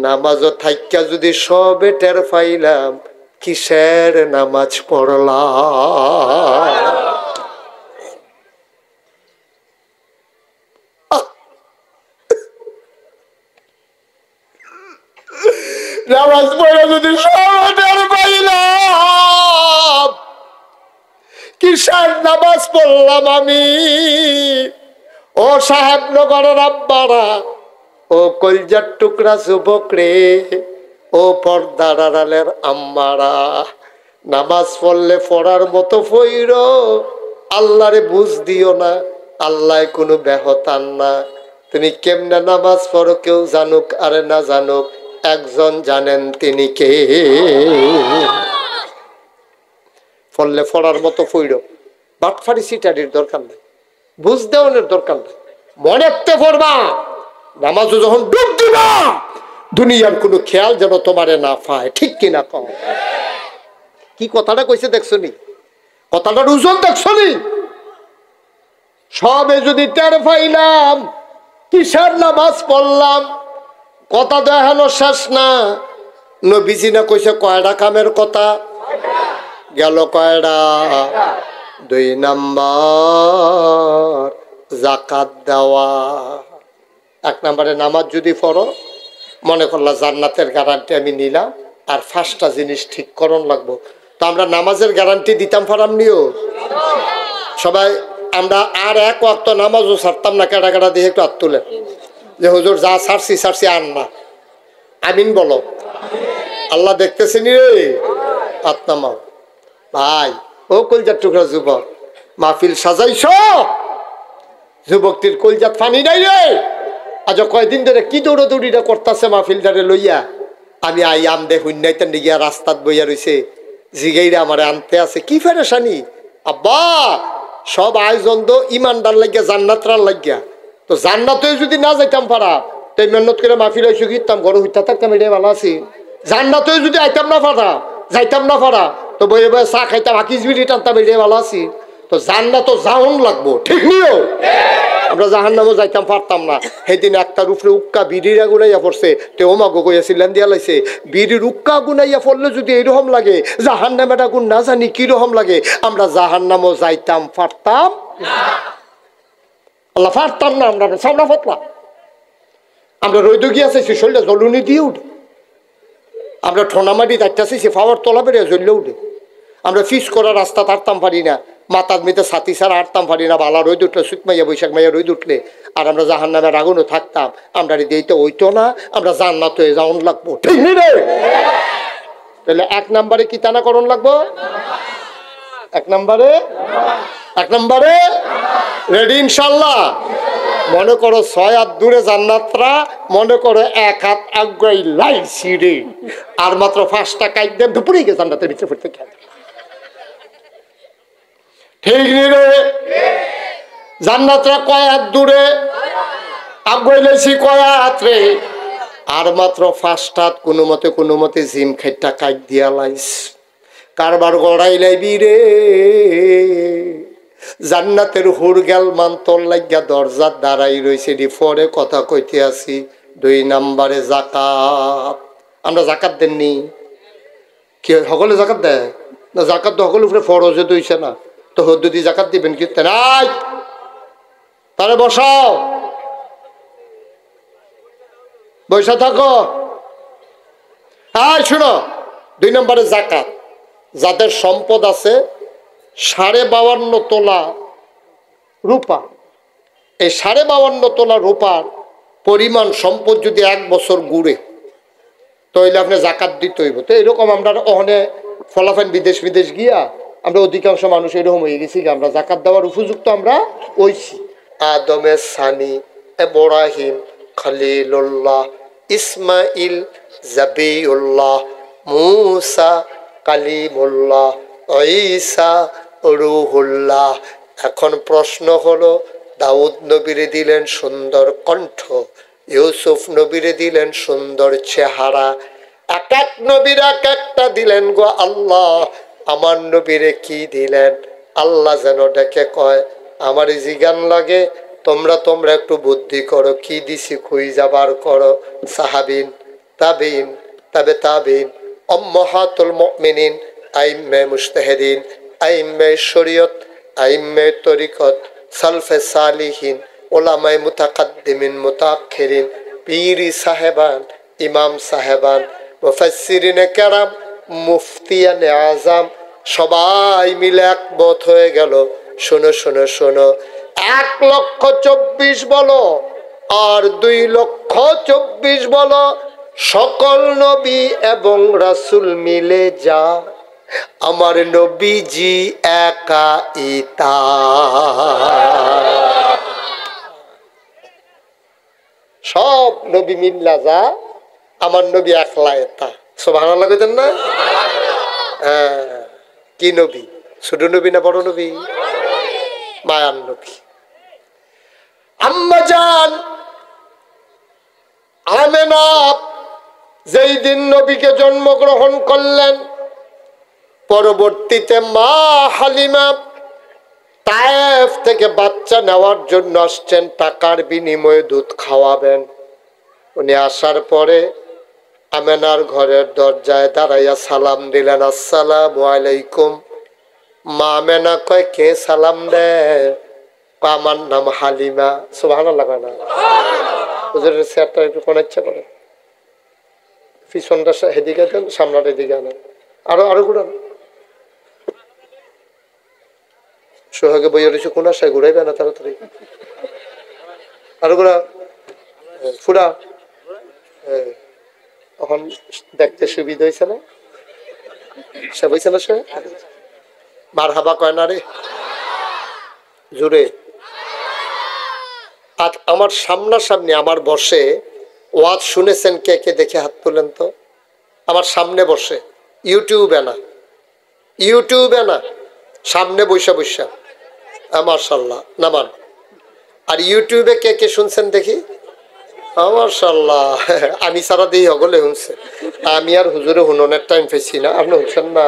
নামাজও থাইকা যদি সবে টের পাইলাম, কিসের নামাজ পড়লাম? নামাজ পড়ে যদি সবে টের পাইলাম, কিসের নামাজ পড়লাম আমি? ও সাহেবনগরের আব্বারা, ও কলজার টুকরা যুবক রে, ও পর্দার আড়ালের আম্মারা, নামাজ পড়লে পড়ার মতো পইর, আল্লাহরে বুঝ দিও না, আল্লাহ কোনো ব্যাহতান না। তুমি কেমনে নামাজ পড়ো কেউ জানুক আর না জানুক, একজন জানেন, তিনি কে? পড়লে পড়ার মতো পইর, বাটফারি সিটারির দরকার নেই, বুঝ দেওয়ানের দরকার নেই, মনেতে পড়বা। নামাজও যখন ডুব দিবা, দুনিয়ার কোনো খেয়াল যেন তোমারে না পায়, ঠিক কিনা কও? কি কথাটা কইছে দেখছো নি? কথাটার ওজন দেখছো নি? সবে যদি টের পাইলাম, কিসের নামাজ পড়লাম? কথা দেখানো শেষ না। নবীজি না কইছে কয়টা কামের কথা? গেল কয়টা? 2 নাম্বার যাকাত দেওয়া। 1 নম্বরে নামাজ যদি পড়ো, মনে করলা জান্নাতের গ্যারান্টি আমি নিলাম, আর 5টা জিনিস ঠিক করণ লাগবো। তো আমরা নামাজের গ্যারান্টি দিতাম ফারাম নিও সবাই। আমরা আর 1 ওয়াক্ত নামাজও ছাড়তাম না। কেডা কেডা দিয়ে একটু হাত তুলেন যে হুজুর যা ছাড়ছি আর না। আমিন বলো। আল্লাহ দেখতেছেন রে। হাত নামাও ভাই। ও কলজার টুকরা যুবক, মাহফিল সাজাইছ, যুবকটির কলজাত পানি নাই রে। আজ কয়দিন ধরে কি দৌড়াদৌড়িটা করতেছে মাহফিলটারে লইয়া। আমি আইয়াম দে হুন্নাইতেন গিয়া রাস্তাত বইয়া রইছে, জিগাইরা আমারে আনতে আছে। কি ফেরেশানি আব্বা! সব আয়োজন তো ইমানদার লাগিয়া, জান্নাতরার লাগিয়া। তো জান্নাতে যদি না যাইতাম পারা, তাই মেহনত করে মাহফিল আইসু গিতাম, ঘরে হইতা থাকতাম, এটাই ভালো আছি। জান্নাতে যদি আইতাম না পারা, যাইতাম না পারা, তো বইয়ে বইয়ে চা খাইতাম, আকিস বিড়ি টানতাম, এটাই ভালো আছি। তো জান্নাত যাওন লাগবো, ঠিক নিও। আমরা জাহান্নামও যাইতাম পারতাম না। সেদিন একটার উপরে উক্কা বিড়িরা গুনাইয়া পড়ছে, তে ওমাগো কইয়াছিলেন দিয়া লাইছে, বিড়ির উক্কা গুনাইয়া পড়লে যদি এইরকম লাগে, জাহান্নামের আগুন না জানি কিরকম লাগে। আমরা জাহান্নামও যাইতাম পারতাম আল্লাহ, পারতাম না। আমরা সামনা ফতলা, আমরা রৈদ গিয়া চাইছি, শরীরটা জ্বলুনি দিয়ে উঠে। আমরা ঠোনামাটি দায়িত্ব চাইছি, পাওয়ার তলা বেরিয়ে জ্বললে উঠে। আমরা ফিস করা রাস্তা তারতাম পারি না, মাথার মেয়েতে ছাতি ছাড়া আটতাম পারি না। বালা রোদ উঠলে, শীত মাইয়া বৈশাখ মাইয়া রোদ উঠলে, আর আমরা জাহান্নামের আগুনও থাকতাম। আমরা দিতে হইতো না, আমরা জান্নাত হয়ে যাওন লাগবো, ঠিক নেই রে? তাহলে 1 নম্বরে কি টানা করণ লাগবো? 1 নম্বরে রেডি ইনশাল্লাহ। মনে করো 6 হাত দূরে জান্নাতরা, মনে করো 1 হাত আগাই লাইছি রে, আর মাত্র 5টা কাইট দেন দুপুরে গিয়ে জান্নাতের ভিতরে পড়তে খেয়ে। ঠিক নি রে? জান্নাতরা কয় হাত দূরে, আগাই লাইছি কয় হাত রে, আর মাত্র 5টা হাত কোনো মতে জিম খাইটা কাইট দিয়া লাইস। কারবার গড়াই লাইবি রে। জান্নাতের হুর গেল মান তোর লাগিয়া দরজার দাঁড়াই রয়েছে। পরে কথা কইতে আছি। 2 নম্বরে যাকাত। আমরা যাকাত দেননি। কি সকলে যাকাত দেয় না? যাকাত তো সকলের উপরে ফরজে দইছে না, তো হদ্দুদি যাকাত দিবেন কি? নাই, তারে বসাও, বসা থাকো। হ্যাঁ শুনো, 2 নম্বরে যাকাত। যাদের সম্পদ আছে 52.5 তোলা রূপা, এই 52.5 তোলা রূপার পরিমাণ সম্পদ যদি 1 বছর ঘুরে, তাহলে আপনি জাকাত দিতে হইব। তো এরকম আমরা ওখানে ফলাফল বিদেশ গিয়া আমরা অধিকাংশ মানুষ এরকম হয়ে গেছি, আমরা জাকাত দেওয়ার উপযুক্ত আমরা হইছি। আদমের সানি, ইব্রাহিম, খলিলুল্লাহ, ইসমাইল, জাবিউল্লাহ, মুসা, কালিমুল্লাহ, ঈসা, রুহুল্লাহ। এখন প্রশ্ন হলো, দাউদ নবীরে দিলেন সুন্দর কণ্ঠ, ইউসুফ নবীরে দিলেন সুন্দর চেহারা, এক এক নবীর এক একটা দিলেন গো আল্লাহ। আমার নবীরে কি দিলেন? আল্লাহ যেন ডেকে কয়, আমার জিগান লাগে, তোমরা একটু বুদ্ধি করো, কি দিছি খুঁই যাবার করো। সাহাবিন, তাবিন, তাবে তাবিন, উম্মাহাতুল মুমিনিন, আইম্মে মুজতাহিদিন, আইম্মে শরীয়ত, আইম্মে তরিকত, সালফে সালিহিন, ওলামায়ে মুতাকাদ্দিমিন মুতাআখিরিন, পীরি সাহেবান, ইমাম সাহেবান, মুফাসসিরিনে কেরাম, মুফতিয়ানে আজম, সবাই মিলে একমত হয়ে গেল, শোনো শোনো শোনো, 1,24,000 বলো আর 2,24,000 বলো, সকল নবী এবং রাসূল মিলে যা, আমার নবীজি একা ইতা। সব নবী মিল্লা যা, আমার নবী একলা এটা। সুবহানাল্লাহ কইতেন না? হ্যাঁ, কি নবী? ছোট নবী না বড় নবী? মায়ার নবী। আম্মা জান আমেনা যেই দিন নবীকে জন্মগ্রহণ করলেন, পরবর্তীতে মা হালিমা তায়েফ থেকে বাচ্চা নেওয়ার জন্য আসছেন, টাকার বিনিময়ে দুধ খাওয়াবেন। উনি আসার পরে আমেনার ঘরের দরজায় দাঁড়াইয়া সালাম দিলেন, আসসালামু আলাইকুম। মা আমেনা কয়, কে সালাম দেয়? আমার নাম হালিমা। সুবহানাল্লাহ না? হুজুরের চেয়ারটা একটু কোন ইচ্ছা করে, পিছনটা এদিকে দেন, সামনাটা এদিকে আনেন, আরো ঘুরান। সোহাগে বইয়া রয়েছে, কোন আশায় ঘুরাইবে না তাড়াতাড়ি, আরো ঘুরা, ফুরা। এখন দেখতে সুবিধা হয়েছে না? সে বইছে না? সে মারহাবা কয় না রে জোরে? আজ আমার সামনাসামনি আমার বসে ওয়াজ শুনেছেন কে কে? দেখে হাত তুলেন তো। আমার সামনে বসে, ইউটিউবে না, সামনে বৈশা মাশাআল্লাহ নামান। আর ইউটিউবে কে কে শুনছেন দেখি? মাশাআল্লাহ, আমি সারা দিই হগলে শুনছে। আমি আর হুজুরে হুননের টাইম পেয়েছি না, আপনি শুনছেন না?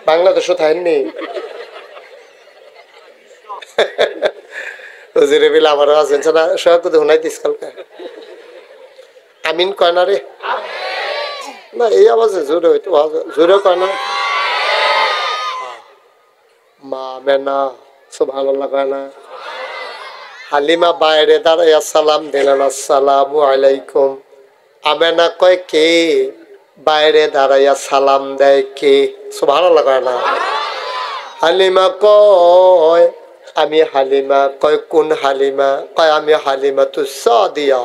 বাংলাদেশও থাকেননি হুজুরে বিল আমারও আছেন না, সব তো হুনাই দিস কালকে। আমিন কয় না রে? না, এই আওয়াজে জোরে হইতো, জোরে কয় না? মা মেনা সুবহানাল্লাহ কয় না? হালিমা বাইরে দাঁড়াইয়া সালাম দিলেন, আসসালামু আলাইকুম। আমেনা কয়, কে বাইরে দাঁড়াইয়া সালাম দেয়? কে? সুবহানাল্লাহ কয় না? হালিমা কয়, আমি হালিমা। কয়, কোন হালিমা? কয়, আমি হালিমাতুস সাদিয়া।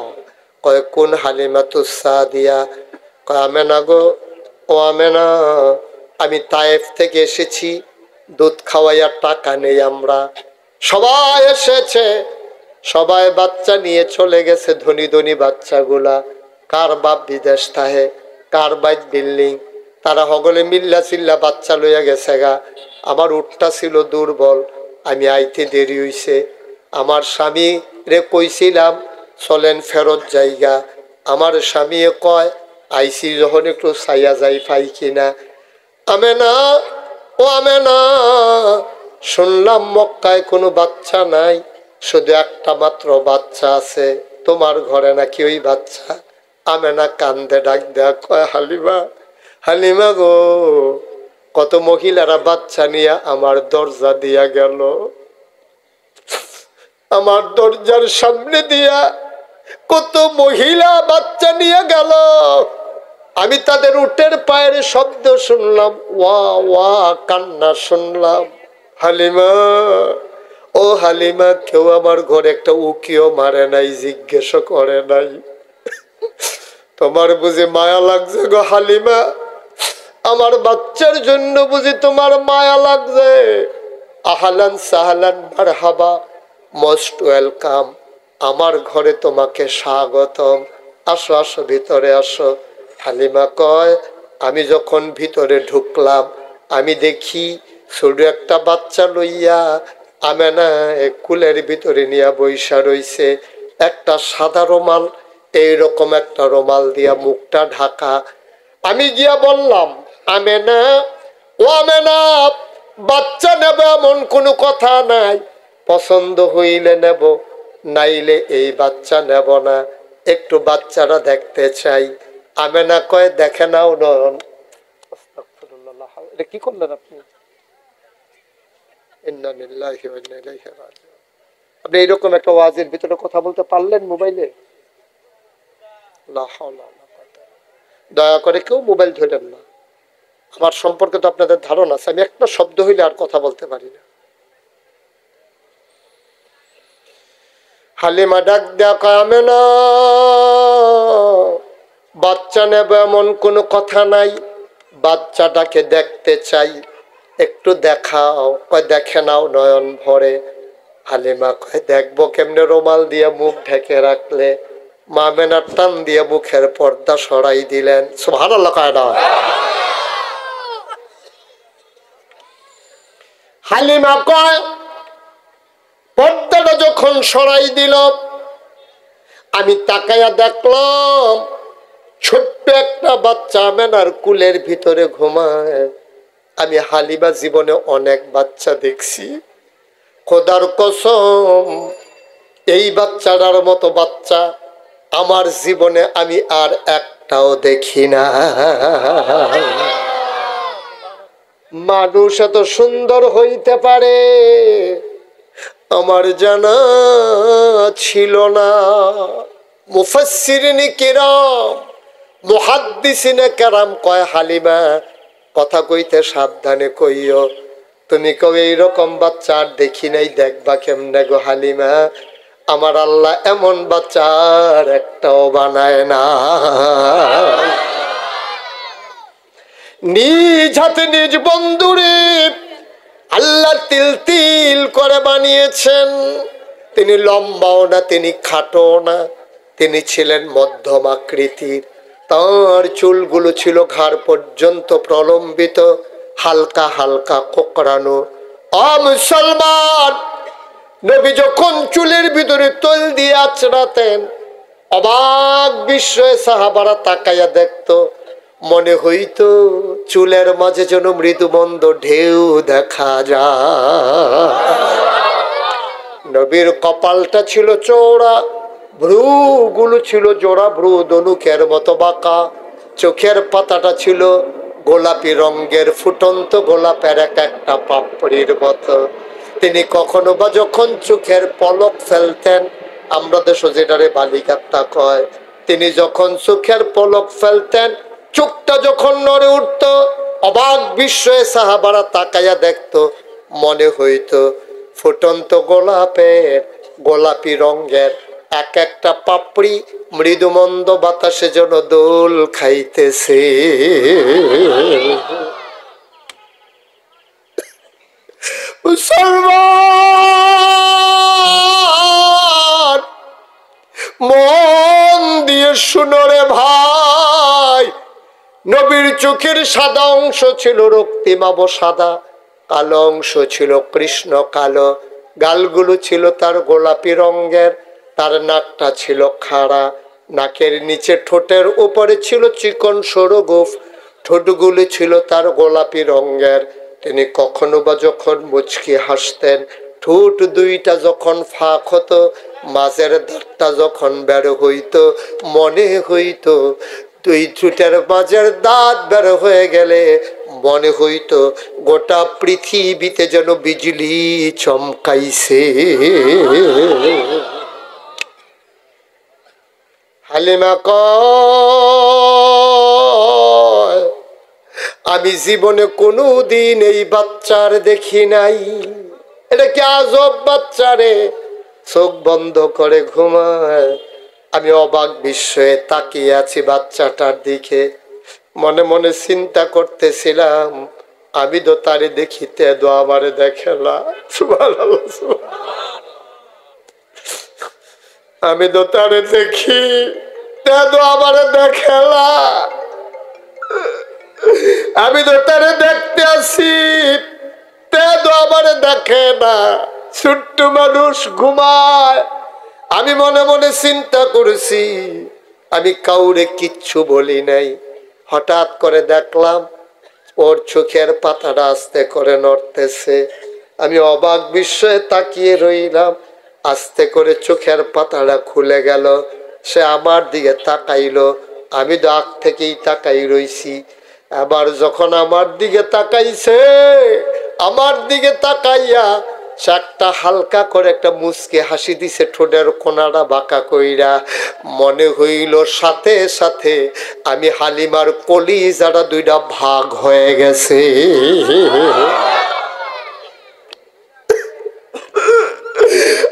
কয়, কোন হালিমাতুস সাদিয়া? কয়, আমেনা গো, ও আমেনা, আমি তায়েফ থেকে এসেছি, দুধ খাওয়াইয়া টাকা নেই আমরা। সবাই এসেছে, সবাই বাচ্চা নিয়ে চলে গেছে, ধনী ধনী বাচ্চাগুলা। কার বাপ বিদেশ থাহে, কার বাইক বিল্ডিং, তারা হগলে মিল্লা চিল্লা বাচ্চা লইয়া গেছে গা। আমার উটটা ছিল দুর্বল, আমি আইতে দেরি হইছে। আমার স্বামী রে কইছিলাম চলেন ফেরত জায়গা। আমার স্বামী কয়, আইসি যখন একটু চাইয়া যাই পাই কিনা। আমেনা, ও আমেনা, শুনলাম মক্কায় কোনো বাচ্চা নাই, শুধু একটা মাত্র বাচ্চা আছে, তোমার ঘরে নাকি ওই বাচ্চা। আমেনা কান্দে ডাক দেয়া কয়, হালিমা, হালিমা গো, কত মহিলারা বাচ্চা নিয়ে আমার দরজা দিয়া গেল, আমার দরজার সামনে দিয়া কত মহিলা বাচ্চা নিয়ে গেল। আমি তাদের উটের পায়ের শব্দ শুনলাম, ওয়া ওয়া কান্না শুনলাম। হালিমা, ও হালিমা, কেউ আমার ঘরে একটা উকিও মারে নাই, জিজ্ঞেস করে নাই। তোমার বুঝি মায়া লাগছে গো হালিমা? আমার বাচ্চার জন্য বুঝি তোমার মায়া লাগছে? আহলান সাহলান মারহাবা, মোস্ট ওয়েলকাম, আমার ঘরে তোমাকে স্বাগতম, আসো আসো ভিতরে আসো। হালিমা কয়, আমি যখন ভিতরে ঢুকলাম, আমি দেখি ছোট একটা বাচ্চা লইয়া আমেনা কুলের ভিতরে নিয়ে বৈশা রইছে। একটা সাদা রুমাল এইরকম একটা রুমাল দিয়া মুখটা ঢাকা। আমি গিয়া বললাম, আমেনা, ও আমেনা, বাচ্চা নেব এমন কোনো কথা নাই, পছন্দ হইলে নেব, নাইলে এই বাচ্চা নেব না, একটু বাচ্চারা দেখতে চাই। আমেনা কয়, দেখে নাও নয়ন। এটা কি করলেন আপনি? আপনি এইরকম একটা ওয়াজের ভিতরে কথা বলতে পারলেন মোবাইলে? দয়া করে কেউ মোবাইল ধরেন না। আমার সম্পর্কে তো আপনাদের ধারণা আছে, আমি একটা শব্দ হইলে আর কথা বলতে পারি না। হালিমা ডাক দেয়া কয়, আমেনা, বাচ্চা নেব এমন কোনো কথা নাই, বাচ্চাটাকে দেখতে চাই, একটু দেখাও। কয়, দেখে নাও নয়ন ভরে। হালিমা কয়, দেখবো কেমনে, রুমাল দিয়ে মুখ ঢেকে রাখলে। মা আমেনার টান দিয়ে মুখের পর্দা সরাই দিলেন। সুবহানাল্লাহ কয় না? হালিমা কয়, পর্দাটা যখন সরাই দিল, আমি তাকায়া দেখলাম ছোট্ট একটা বাচ্চা আমেনার কুলের ভিতরে ঘুমায়। আমি হালিমা জীবনে অনেক বাচ্চা দেখছি, খোদার কসম এই বাচ্চাটার মতো বাচ্চা আমার জীবনে আমি আর একটাও দেখি না। মানুষ এত সুন্দর হইতে পারে আমার জানা ছিল না। মুফাসসিরিনে কিরাম, মুহাদ্দিসিনে কেরাম কয়, হালিমা কথা কইতে সাবধানে কইও। তুমি কবে এইরকম বাচ্চা আর দেখি নাই, দেখবা কেমনে গো হালিমা? আমার আল্লাহ এমন বাচ্চার একটাও বানায় না। নিজ হাতে নিজ বন্ধুরে আল্লাহ তিল তিল করে বানিয়েছেন। তিনি লম্বাও না, তিনি খাটো না, তিনি ছিলেন মধ্যম আকৃতির। তার চুলগুলো ছিল ঘাড় পর্যন্ত প্রলম্বিত, হালকা হালকা কোকড়ানো। মুসলমান, নবী যখন চুলের ভিতরে তৈল দিয়ে আঁচড়াতেন, অবাক বিস্ময়ে সাহাবারা তাকাইয়া দেখতো, মনে হইতো চুলের মাঝে যেন মৃদুমন্দ ঢেউ দেখা যায়। নবীর কপালটা ছিল চওড়া, ভ্রুগুলো ছিল জোড়া ভ্রু, ধনুকের মতো বাঁকা। চোখের পাতাটা ছিল গোলাপি রঙের, ফুটন্ত গোলাপের এক একটা পাপড়ির মতো। তিনি কখনো বা যখন চোখের পলক ফেলতেন, আমরা দেশ যেটারে বালিকাত্তা কয়, তিনি যখন চোখের পলক ফেলতেন, চোখটা যখন নড়ে উঠত, অবাক বিস্ময়ে সাহাবারা তাকাইয়া দেখতো, মনে হইতো ফুটন্ত গোলাপের গোলাপি রঙের এক একটা পাপড়ি মৃদুমন্দ বাতাসে যেন দোল খাইতেছে। মুসলমান, মন দিয়ে শুনো রে ভাই, নবীর চোখের সাদা অংশ ছিল রক্তিমাব সাদা, কালো অংশ ছিল কৃষ্ণ কালো। গালগুলো ছিল তার গোলাপি রঙের, তার নাকটা ছিল খাড়া, নাকের নিচে ঠোঁটের উপরে ছিল চিকন সরু গোঁফ, ঠোঁটগুলো ছিল তার গোলাপি রঙের। তিনি কখনো বা যখন মুচকি হাসতেন, ঠোঁট দুইটা যখন ফাঁক হতো, মাঝের দাঁতটা যখন বের হইতো, মনে হইতো দুই ঠোঁটের মাঝের দাঁত বের হয়ে গেলে মনে হইতো গোটা পৃথিবীতে যেন বিজলি চমকাইছে। হালিমা কয়, আমি জীবনে কোনো দিন এই বাচ্চার দেখি নাই। এটা কি আজব বাচ্চা রে, চোখ বন্ধ করে ঘুমায়। আমি অবাক বিস্ময়ে তাকিয়ে আছি বাচ্চাটার দিকে, মনে মনে চিন্তা করতেছিলাম, আমি তো তারে দেখিতে দো আমারে দেখে না। আমি তো তারে দেখি তো আমারে দেখে না। আমি তো তারে দেখতে আসি, তো আমারে দেখে না। ছোট্ট মানুষ ঘুমায়। আমি মনে মনে চিন্তা করেছি, আমি কাউরে কিচ্ছু বলি নাই। হঠাৎ করে দেখলাম ওর চোখের পাতাটা আস্তে করে নড়তেছে। আমি অবাক বিস্ময়ে তাকিয়ে রইলাম। আস্তে করে চোখের পাতাটা খুলে গেল। সে আমার দিকে তাকাইলো। আমি তো আগ থেকেই তাকাই রইছি। আবার যখন আমার দিকে তাকাইছে, আমার দিকে তাকাইয়া সে একটা হালকা করে একটা মুচকি হাসি দিছে, ঠোঁটের কোনাটা বাঁকা কইরা। মনে হইল সাথে সাথে আমি হালিমার কলিজাটা দুইটা ভাগ হয়ে গেছে।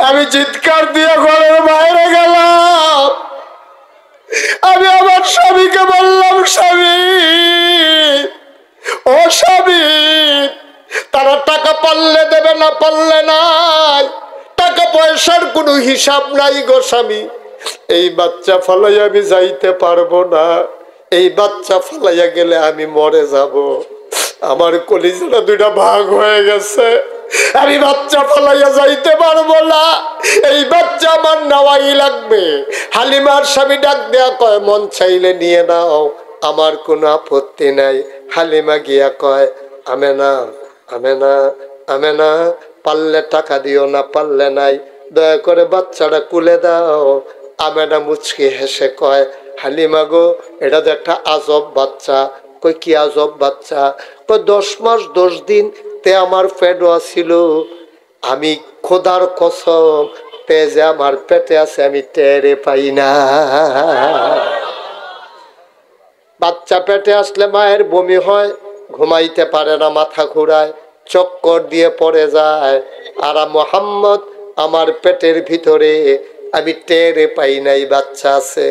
আমি চিৎকার দিয়ে ঘরের বাইরে গেলাম। আমি আমার স্বামীকে বললাম, স্বামী, ও স্বামী, তারা টাকা পারলে দেবে, না পারলে নাই। টাকা পয়সার কোনো হিসাব নাই গো স্বামী। এই বাচ্চা ফালাইয়া আমি যাইতে পারবো না। এই বাচ্চা ফালাইয়া গেলে আমি মরে যাব। আমার কলিজাটা দুইটা ভাগ হয়ে গেছে। আমি বাচ্চা ফালাইয়া যাইতে পারবো না। এই বাচ্চা আমার নেওয়াই লাগবে। হালিমার স্বামী ডাক দেয়া কয়, মন চাইলে নিয়ে নাও, আমার কোনো আপত্তি নাই। হালিমা গিয়া কয়, আমেনা, আমেনা, আমেনা, পারলে টাকা দিও, না পারলে নাই, দয়া করে বাচ্চাটা কুলে দাও। আমেনা মুচকি হেসে কয়, হালিমা গো, এটা তো একটা আজব বাচ্চা। কই, কি আজব বাচ্চা? কই, 10 মাস 10 দিন তে আমার পেটও ছিল। আমি খোদার কসম, তে যে আমার পেটে আছে আমি টেরে পাই না। বাচ্চা পেটে আসলে মায়ের বমি হয়, ঘুমাইতে পারে না, মাথা ঘুরায়, চক্কর দিয়ে পড়ে যায়। আর মোহাম্মদ আমার পেটের ভিতরে, আমি টেরে পাই নাই বাচ্চা আছে।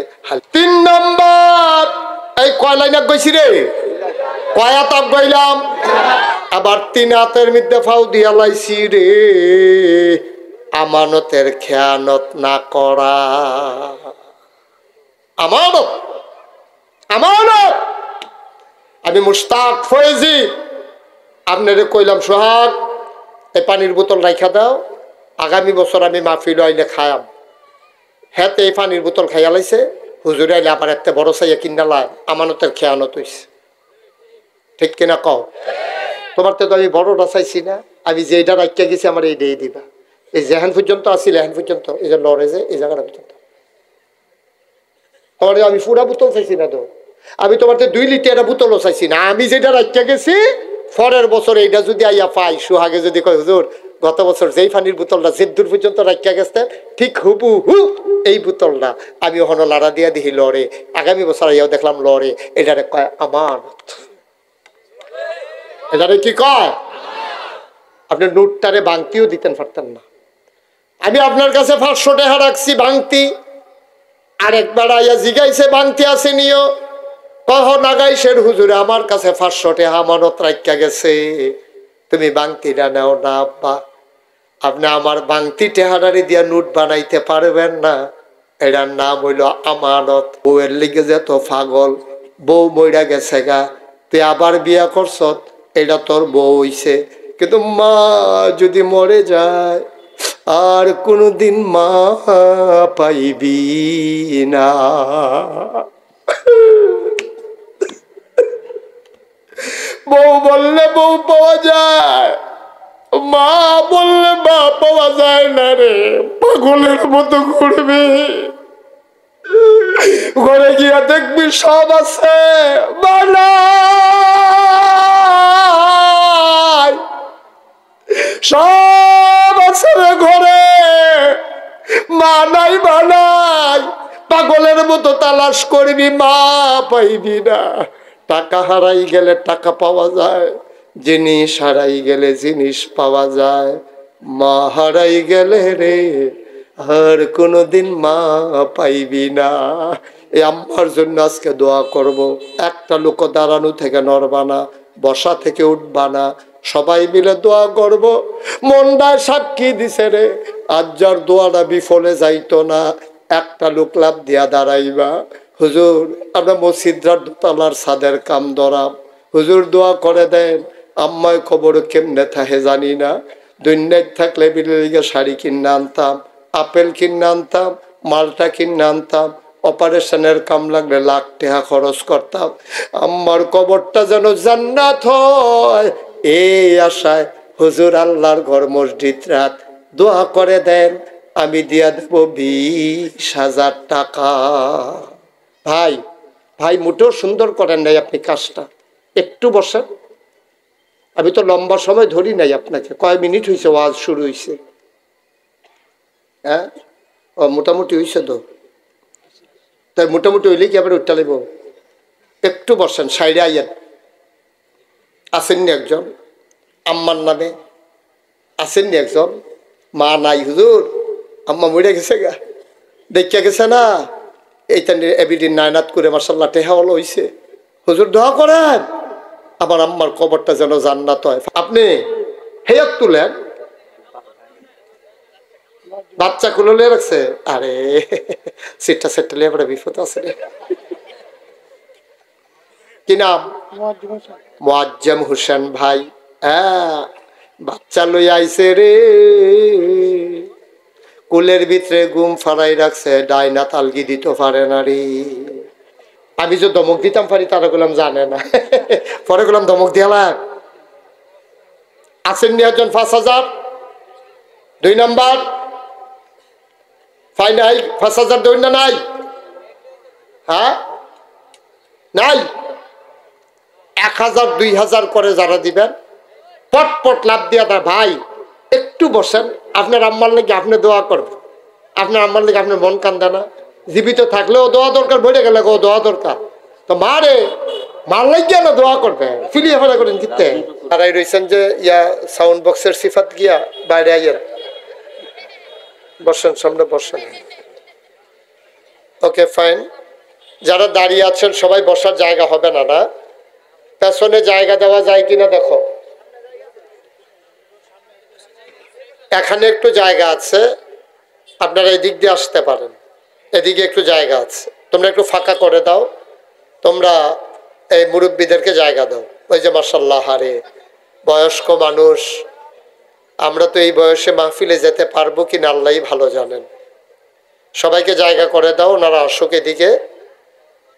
3 নম্বর, এই কয় লাইনে গইছি রে, কয় হাত গইলাম, আবার 3 হাতের মধ্যে ফাউ দিয়া লাইছি রে, আমানতের খেয়ানত না করা। আমানত, আমানত। আমি মুশতাক ফয়েজি আপনারে কইলাম, সোহাগ, এই পানির বোতল রাইখা দাও, আগামী বছর আমি মাহফিল আইলে খায়াম। হ্যাঁ, এই পানির বোতল খাইয়া লাইছে। হুজুরে আইলে আবার একটা বড় চাইয়া কিনা লাই, আমানতের খেয়ানত হইছে। ঠিক কিনা কও? তোমার তো আমি বড়টা চাইছি না, আমি যেটা রাখিয়া গেছি আমার এই দিয়ে দিবা। এই যেখান পর্যন্ত আসিল এখান পর্যন্ত, এই যে লড়ে যে এই জায়গাটা পর্যন্ত, তোমার আমি পুরা বোতল চাইছি না তো। আমি তোমার 2 লিটার বোতলও চাইছি না। আমি যেটা রাখিয়া গেছি, পরের বছর এইটা যদি আইয়া পাই, সোহাগে যদি কয়, হুজুর গত বছর যেই পানির বোতলটা যেদূর পর্যন্ত রাখিয়া গেছেন, ঠিক হুবহু এই বোতলটা আমি ওখানে লাড়া দিয়া দিহি লড়ে, আগামী বছর আইয়াও দেখলাম লড়ে, এটারে কয় আমানত। এটারে কি কয়? আপনি নোটটারে ভাঙতিও দিতেন পারতেন না। আমি আপনার কাছে 500 টাকা রাখছি ভাঙতি, আরেকবার আইয়া জিগাইছে ভাঙতি আছে নিও, কহ নাগাইশের হুজুরে আমার কাছে 500 টাকা আমানত রাখিয়া গেছে, তুমি ভাঙতিটা নাও না আব্বা। আপনি আমার ভাঙতি টেহারারি দিয়া নোট বানাইতে পারবেন না। এটার নাম হইল আমানত। বউয়ের লিগে যে তো পাগল, বউ মইরা গেছে গা, তুই আবার বিয়া করছ, এটা তোর বউ হইছে, কিন্তু মা যদি মরে যায় আর কোনদিন মা পাইবি না। বউ বললে বউ পাওয়া যায়, মা বললে মা পাওয়া যায় না রে। পাগলের মতো ঘুরবি, ঘরে গিয়া দেখবি সব আছে, সব আছে রে ঘরে, মা নাই বানাই। পাগলের মতো তালাশ করবি, মা পাইবি না। টাকা হারাই গেলে টাকা পাওয়া যায়, জিনিস হারাই গেলে জিনিস পাওয়া যায়, মা হারাই গেলে রে আর কোনোদিন মা পাইবি না। এই আম্মার জন্য আজকে দোয়া করব। একটা লোক দাঁড়ানো থেকে নড়বা না, বসা থেকে উঠবা না, সবাই মিলে দোয়া করব। মনটা সাক্ষী দিছে রে, আজ যার দোয়াটা বিফলে যাইতো না, একটা লোক লাভ দিয়া দাঁড়াইবা। হুজুর, আমরা মসজিদরার দোতলার ছাদের কাম ধরাম, হুজুর দোয়া করে দেন। আম্মায় খবর কেমনে থাকে জানি না, দুনিয়ায় থাকলে বিলের শাড়ি কিনে আনতাম, আপেল কিনে আনতাম, মালটা কিনে আনতাম, অপারেশনের কাম লাগলে লাখ টাকা খরচ করতাম, আম্মার কবরটা যেন জান্নাত হয় এই আশায় হুজুর আল্লাহর ঘর মসজিদ রাত দোয়া করে দেন, আমি দিয়া দেব 20,000 টাকা। ভাই ভাই মোটেও সুন্দর করেন নাই আপনি কাজটা, একটু বসেন। আমি তো লম্বা সময় ধরি নাই আপনাকে, কয় মিনিট হয়েছে ওয়াজ শুরু হয়েছে? হ্যাঁ ও মোটামুটি হয়েছে তো, তাই মোটামুটি হইলে কি আবার উঠতে লাগবো? একটু বসেন, সাইডে আইয়েন। আসেননি একজন আম্মার নামে? আসেননি একজন? মা নাই হুজুর, আম্মা মরে গেছে গা, দেখিয়া গেছে না, এইটা এবিডিন নায়নাত করে মার্শাল্লাহ টেহা হলো হইছে, হুজুর দোয়া করেন আমার আম্মার কবরটা যেন জান্নাত হয়। আপনি হেয়াত তুলেন, বাচ্চা কুলে রাখছে, আরে সিটটা সেটলে এবারে বিপদ আছে রে। কি নাম? মুয়াজ্জম হোসেন ভাই। হ্যাঁ বাচ্চা লই আইছে রে, কুলের ভিতরে ঘুম ফারাই রাখছে, ডাইনা তালগি দিতে পারে না রে। আমি যে ধমক দিতাম পারি তারা গুলাম জানে না, পরে গুলাম ধমক দিয়ালাম। আসেন নি একজন 5,000 2 নাম্বার ফাইনাল 5,000 দৌড় না নাই? হ্যাঁ নাই, 1,000 2,000 করে যারা দিবেন পটপট লাভ দিয়া দেয়। ভাই একটু বসেন, আপনার আম্মার লেগে আপনি দোয়া করবেন, আপনার আম্মার লেগে আপনার মন কান্দে না? জীবিত থাকলেও দোয়া দরকার, বেড়ে গেলে ও দোয়া দরকার, তো মারে মার লাগিয়া না দোয়া করবে, ফিলিয়ে ফেলা করেন কিনতে। তারাই রয়েছেন যে ইয়া সাউন্ড বক্সের সিফাত গিয়া বাইরে আইয়ের বসেন, সামনে বসেন। ওকে ফাইন, যারা দাঁড়িয়ে আছেন সবাই বসার জায়গা হবে না, না পেছনে জায়গা দেওয়া যায় কিনা দেখো, এখানে একটু জায়গা আছে, আপনারা এদিক দিয়ে আসতে পারেন, এদিকে একটু জায়গা আছে, তোমরা একটু ফাঁকা করে দাও, তোমরা এই মুরব্বীদেরকে জায়গা দাও। ওই যে মাশাআল্লাহ, হারে বয়স্ক মানুষ, আমরা তো এই বয়সে মাহফিলে যেতে পারবো কিনা আল্লাহই ভালো জানেন। সবাইকে জায়গা করে দাও, ওনারা আসুক এদিকে,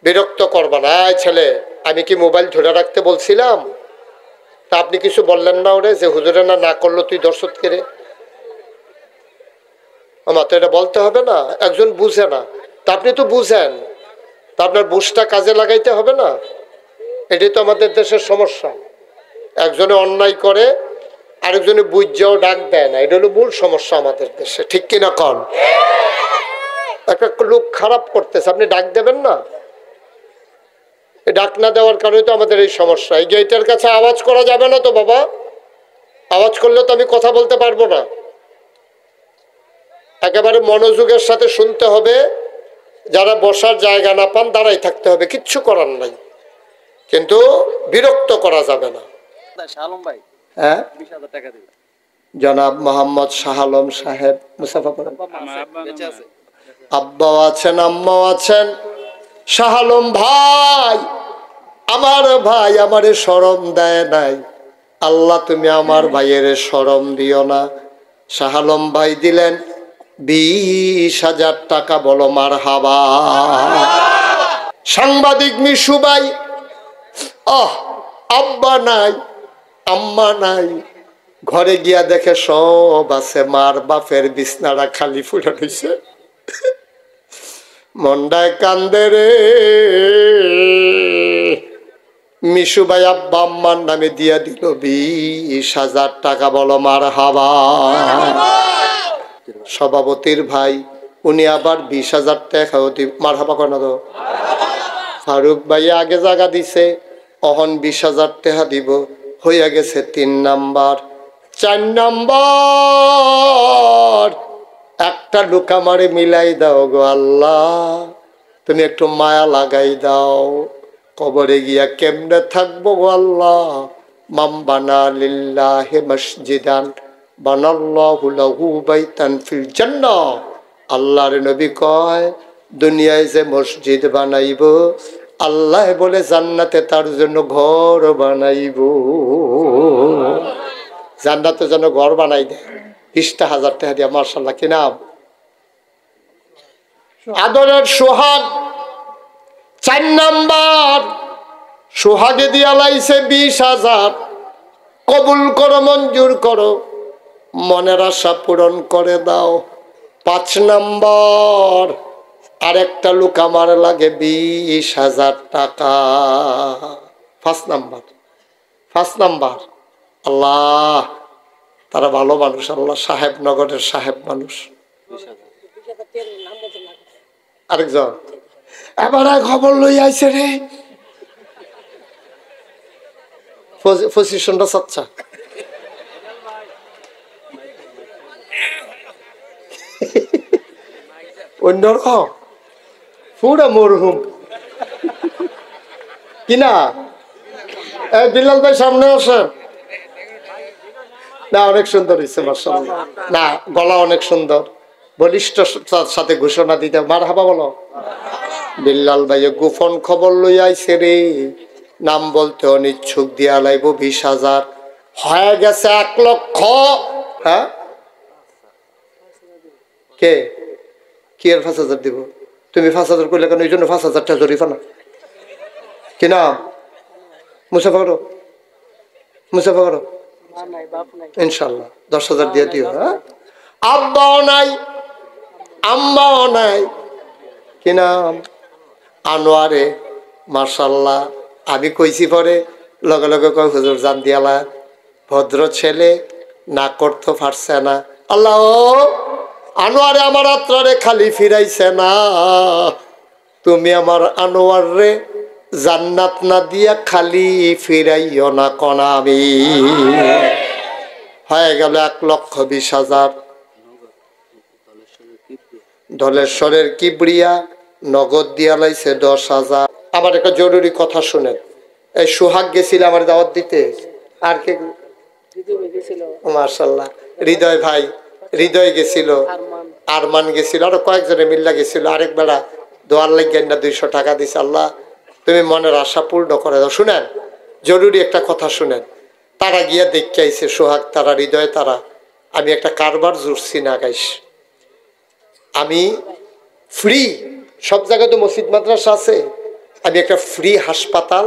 বিরক্ত করবা না। এই ছেলে, আমি কি মোবাইল ধরে রাখতে বলছিলাম? তা আপনি কিছু বললেন না ওরে যে হুজুরে না করলো তুই দর্শক কেড়ে? আমার তো এটা বলতে হবে না, একজন বুঝে না, তা আপনি তো বুঝেন, তা আপনার বুঝটা কাজে লাগাইতে হবে না। এটাই তো আমাদের দেশের সমস্যা, একজনে অন্যায় করে আরেকজনে বুঝাও ডাক দেয় না, এটা হলো মূল সমস্যা আমাদের দেশে, ঠিক কিনা কন? একটা লোক খারাপ করতেছে, আপনি ডাক দেবেন না? ডাক না দেওয়ার কারণে তো আমাদের এই সমস্যা। এই গেটের কাছে আওয়াজ করা যাবে না তো বাবা, আওয়াজ করলে তো আমি কথা বলতে পারবো না। একেবারে মনোযোগের সাথে শুনতে হবে, যারা বসার জায়গা না পান দাঁড়াই থাকতে হবে, কিচ্ছু করার নাই, কিন্তু বিরক্ত করা যাবে না। হ্যাঁ জনাব মোহাম্মদ শাহ আলম সাহেব মুসাফা করেন, আব্বাও আছেন আম্মাও আছেন। শাহ আলম ভাই, আমার ভাই আমারে শরম দেয় নাই, আল্লাহ তুমি আমার ভাইয়ের শরম দিও না। শাহ আলম ভাই দিলেন 20,000 টাকা, বলো মারহাবা। সাংবাদিক মিশু ভাই, আব্বা নাই আম্মা নাই, ঘরে গিয়া দেখে সব আছে, মার বাপের বিছনাটা খালি ফুলে রয়েছে, মন্ডায় কান্দে রে। মিশু ভাই আব্বা আম্মার নামে দিয়া দিল 20,000 টাকা, বলো মারহাবা। সভাপতির ভাই উনি আবার 20,000 টাকা মারহাবা কেন তো? ফারুক ভাই আগে জায়গা দিছে, অহন 20,000 টাকা দিব, হইয়া গেছে 3 নাম্বার। 4 নাম্বার একটা লোক আমারে মিলাই দাও গো আল্লাহ, তুমি একটু মায়া লাগাই দাও, কবরে গিয়া কেমনে থাকবো গো আল্লাহ। মাম বানা লিল্লাহি মসজিদান বানাল্লাহু লাহু বাইতান ফিল জান্নাহ। আল্লাহর নবী কয়, দুনিয়ায় যে মসজিদ বানাইব, আল্লাহ বলে জান্নাতে তার জন্য ঘর বানাইব, জান্নাতে যেন ঘর বানাই দেয় 20,000 টাকা দিয়া। মাশাআল্লাহ, কি নাম? আদরের সোহাগ। 4 নাম্বার, সোহাগে দিয়া লাইছে 20,000, কবুল করো, মঞ্জুর করো, মনের আশা পূরণ করে দাও। 5 নাম্বার, আরেকটা লোক আমার লাগে 20,000 টাকা। 5 নাম্বার, আল্লাহ তারা ভালো মানুষ, আল্লাহ সাহেবনগরের সাহেব মানুষ। আরেকজন এবার খবর লই আইছে রে, পজিশনটা চাচ্ছা অন্যরকম পুরা মরহুম কিনা। বিলাল ভাই সামনে আসেন না, অনেক সুন্দর হয়েছে মাশাআল্লাহ। না, গলা অনেক সুন্দর, বলিষ্ঠ সাথে ঘোষণা দিতে মারহাবা বলো। বিল্লাল ভাই গোপন খবর লই আইছে রে, নাম বলতে অনিচ্ছুক, দিয়া লাইব 20,000, হয়ে গেছে 1 লক্ষ। হ্যাঁ কে কি আর 5,000 দিব? তুমি 5,000 করলে কেন? এই জন্য 5,000 টাকা জরিফানা কিনা। মুসাফা করো, মুসাফা করো ইনশাল্লাহ, 10,000 দিয়ে দিও। হ্যাঁ, আব্বাও নাই আম্মাও নাই, কি নাম? আনোয়ারে। মাশাল্লাহ, আমি কইছি পরে লগে লগে কয় হুজুর জান দিয়ালা, ভদ্র ছেলে, না করতে পারছে না। আল্লাহ আনোয়ারে আমার আত্রারে খালি ফিরাইছে না, তুমি আমার আনোয়ার রে জান্নাত না দিয়া খালি ফিরাইও না কোনা। আমি হয়ে গেল 1,20,000। ধলেশ্বরের কিবরিয়া নগদ দিয়া লাইছে 10,000। আমার একটা জরুরি কথা শুনেন, এই সোহাগ গেছিল আমার দাওয়াত দিতে, আর কে? মাশাআল্লাহ, হৃদয় ভাই, হৃদয় গেছিল, আরমান গেছিল, আরো কয়েকজনে মিল্লা গেছিল। আরেক বেড়া দোয়ার লাগেন না 200 টাকা দিছে। আল্লাহ তুমি মনের আশা পূর্ণ করে দাও। শুনেন, জরুরি একটা কথা শুনেন। তারা গিয়া দেখতে আইছে, সোহাগ তারা, হৃদয় তারা। আমি একটা কারবার জুড়ছি না গাইস, আমি ফ্রি, সব জায়গায় তো মসজিদ মাদ্রাসা আছে, আমি একটা ফ্রি হাসপাতাল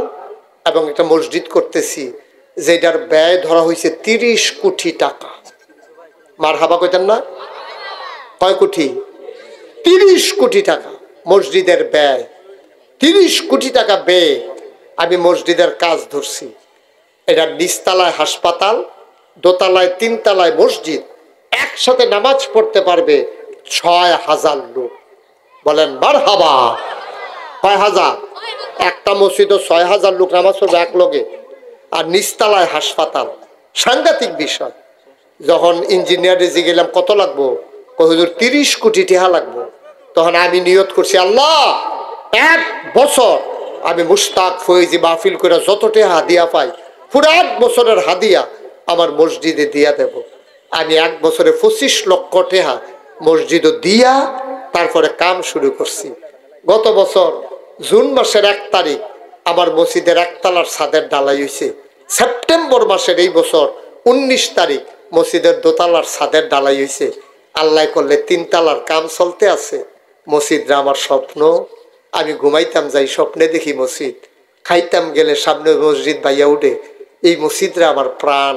এবং একটা মসজিদ করতেছি, যেটার ব্যয় ধরা হয়েছে 30 কোটি টাকা। মারহাবা কইতেন না? কয় কোটি? 30 কোটি টাকা মসজিদের ব্যয়। 30 কোটি টাকা ব্যয় আমি মসজিদের কাজ ধরছি। এটা নিচতলায় হাসপাতাল, দোতলায় 3 তলায় মসজিদ, একসাথে নামাজ পড়তে পারবে 6,000 লোক। বলেন মারহাবা। কয় হাজার? একটা মসজিদে 6,000 লোক নামাজ পড়বে এক লগে, আর নিচতলায় হাসপাতাল। সাংঘাতিক বিষয়। যখন ইঞ্জিনিয়ারে যে গেলাম কত লাগবো, হুজুর 30 কোটি টাকা লাগবো। তখন আমি নিয়ত করছি, আল্লাহ 1 বছর আমি মুস্তাক ফয়েজি মাহফিল করে যত টাকা হাদিয়া পাই, পুরো 1 বছরের হাদিয়া আমার মসজিদে দিয়া দেব। আমি 1 বছরে 25 লক্ষ টাকা মসজিদে দিয়া তারপরে কাম শুরু করছি। গত বছর জুন মাসের 1 তারিখ আমার মসজিদের 1 তলার ছাদের ঢালাই হয়েছে। সেপ্টেম্বর মাসের এই বছর 19 তারিখ মসজিদের 2 তলার ছাদের ঢালাই হয়েছে। আল্লাহ করলে 3 তলার কাম চলতে আছে। মসজিদরা আমার স্বপ্ন। আমি ঘুমাইতাম যাই, স্বপ্নে দেখি মসজিদ, খাইতাম গেলে সামনে মসজিদ ভাইয়া উঠে। এই মসজিদরা আমার প্রাণ।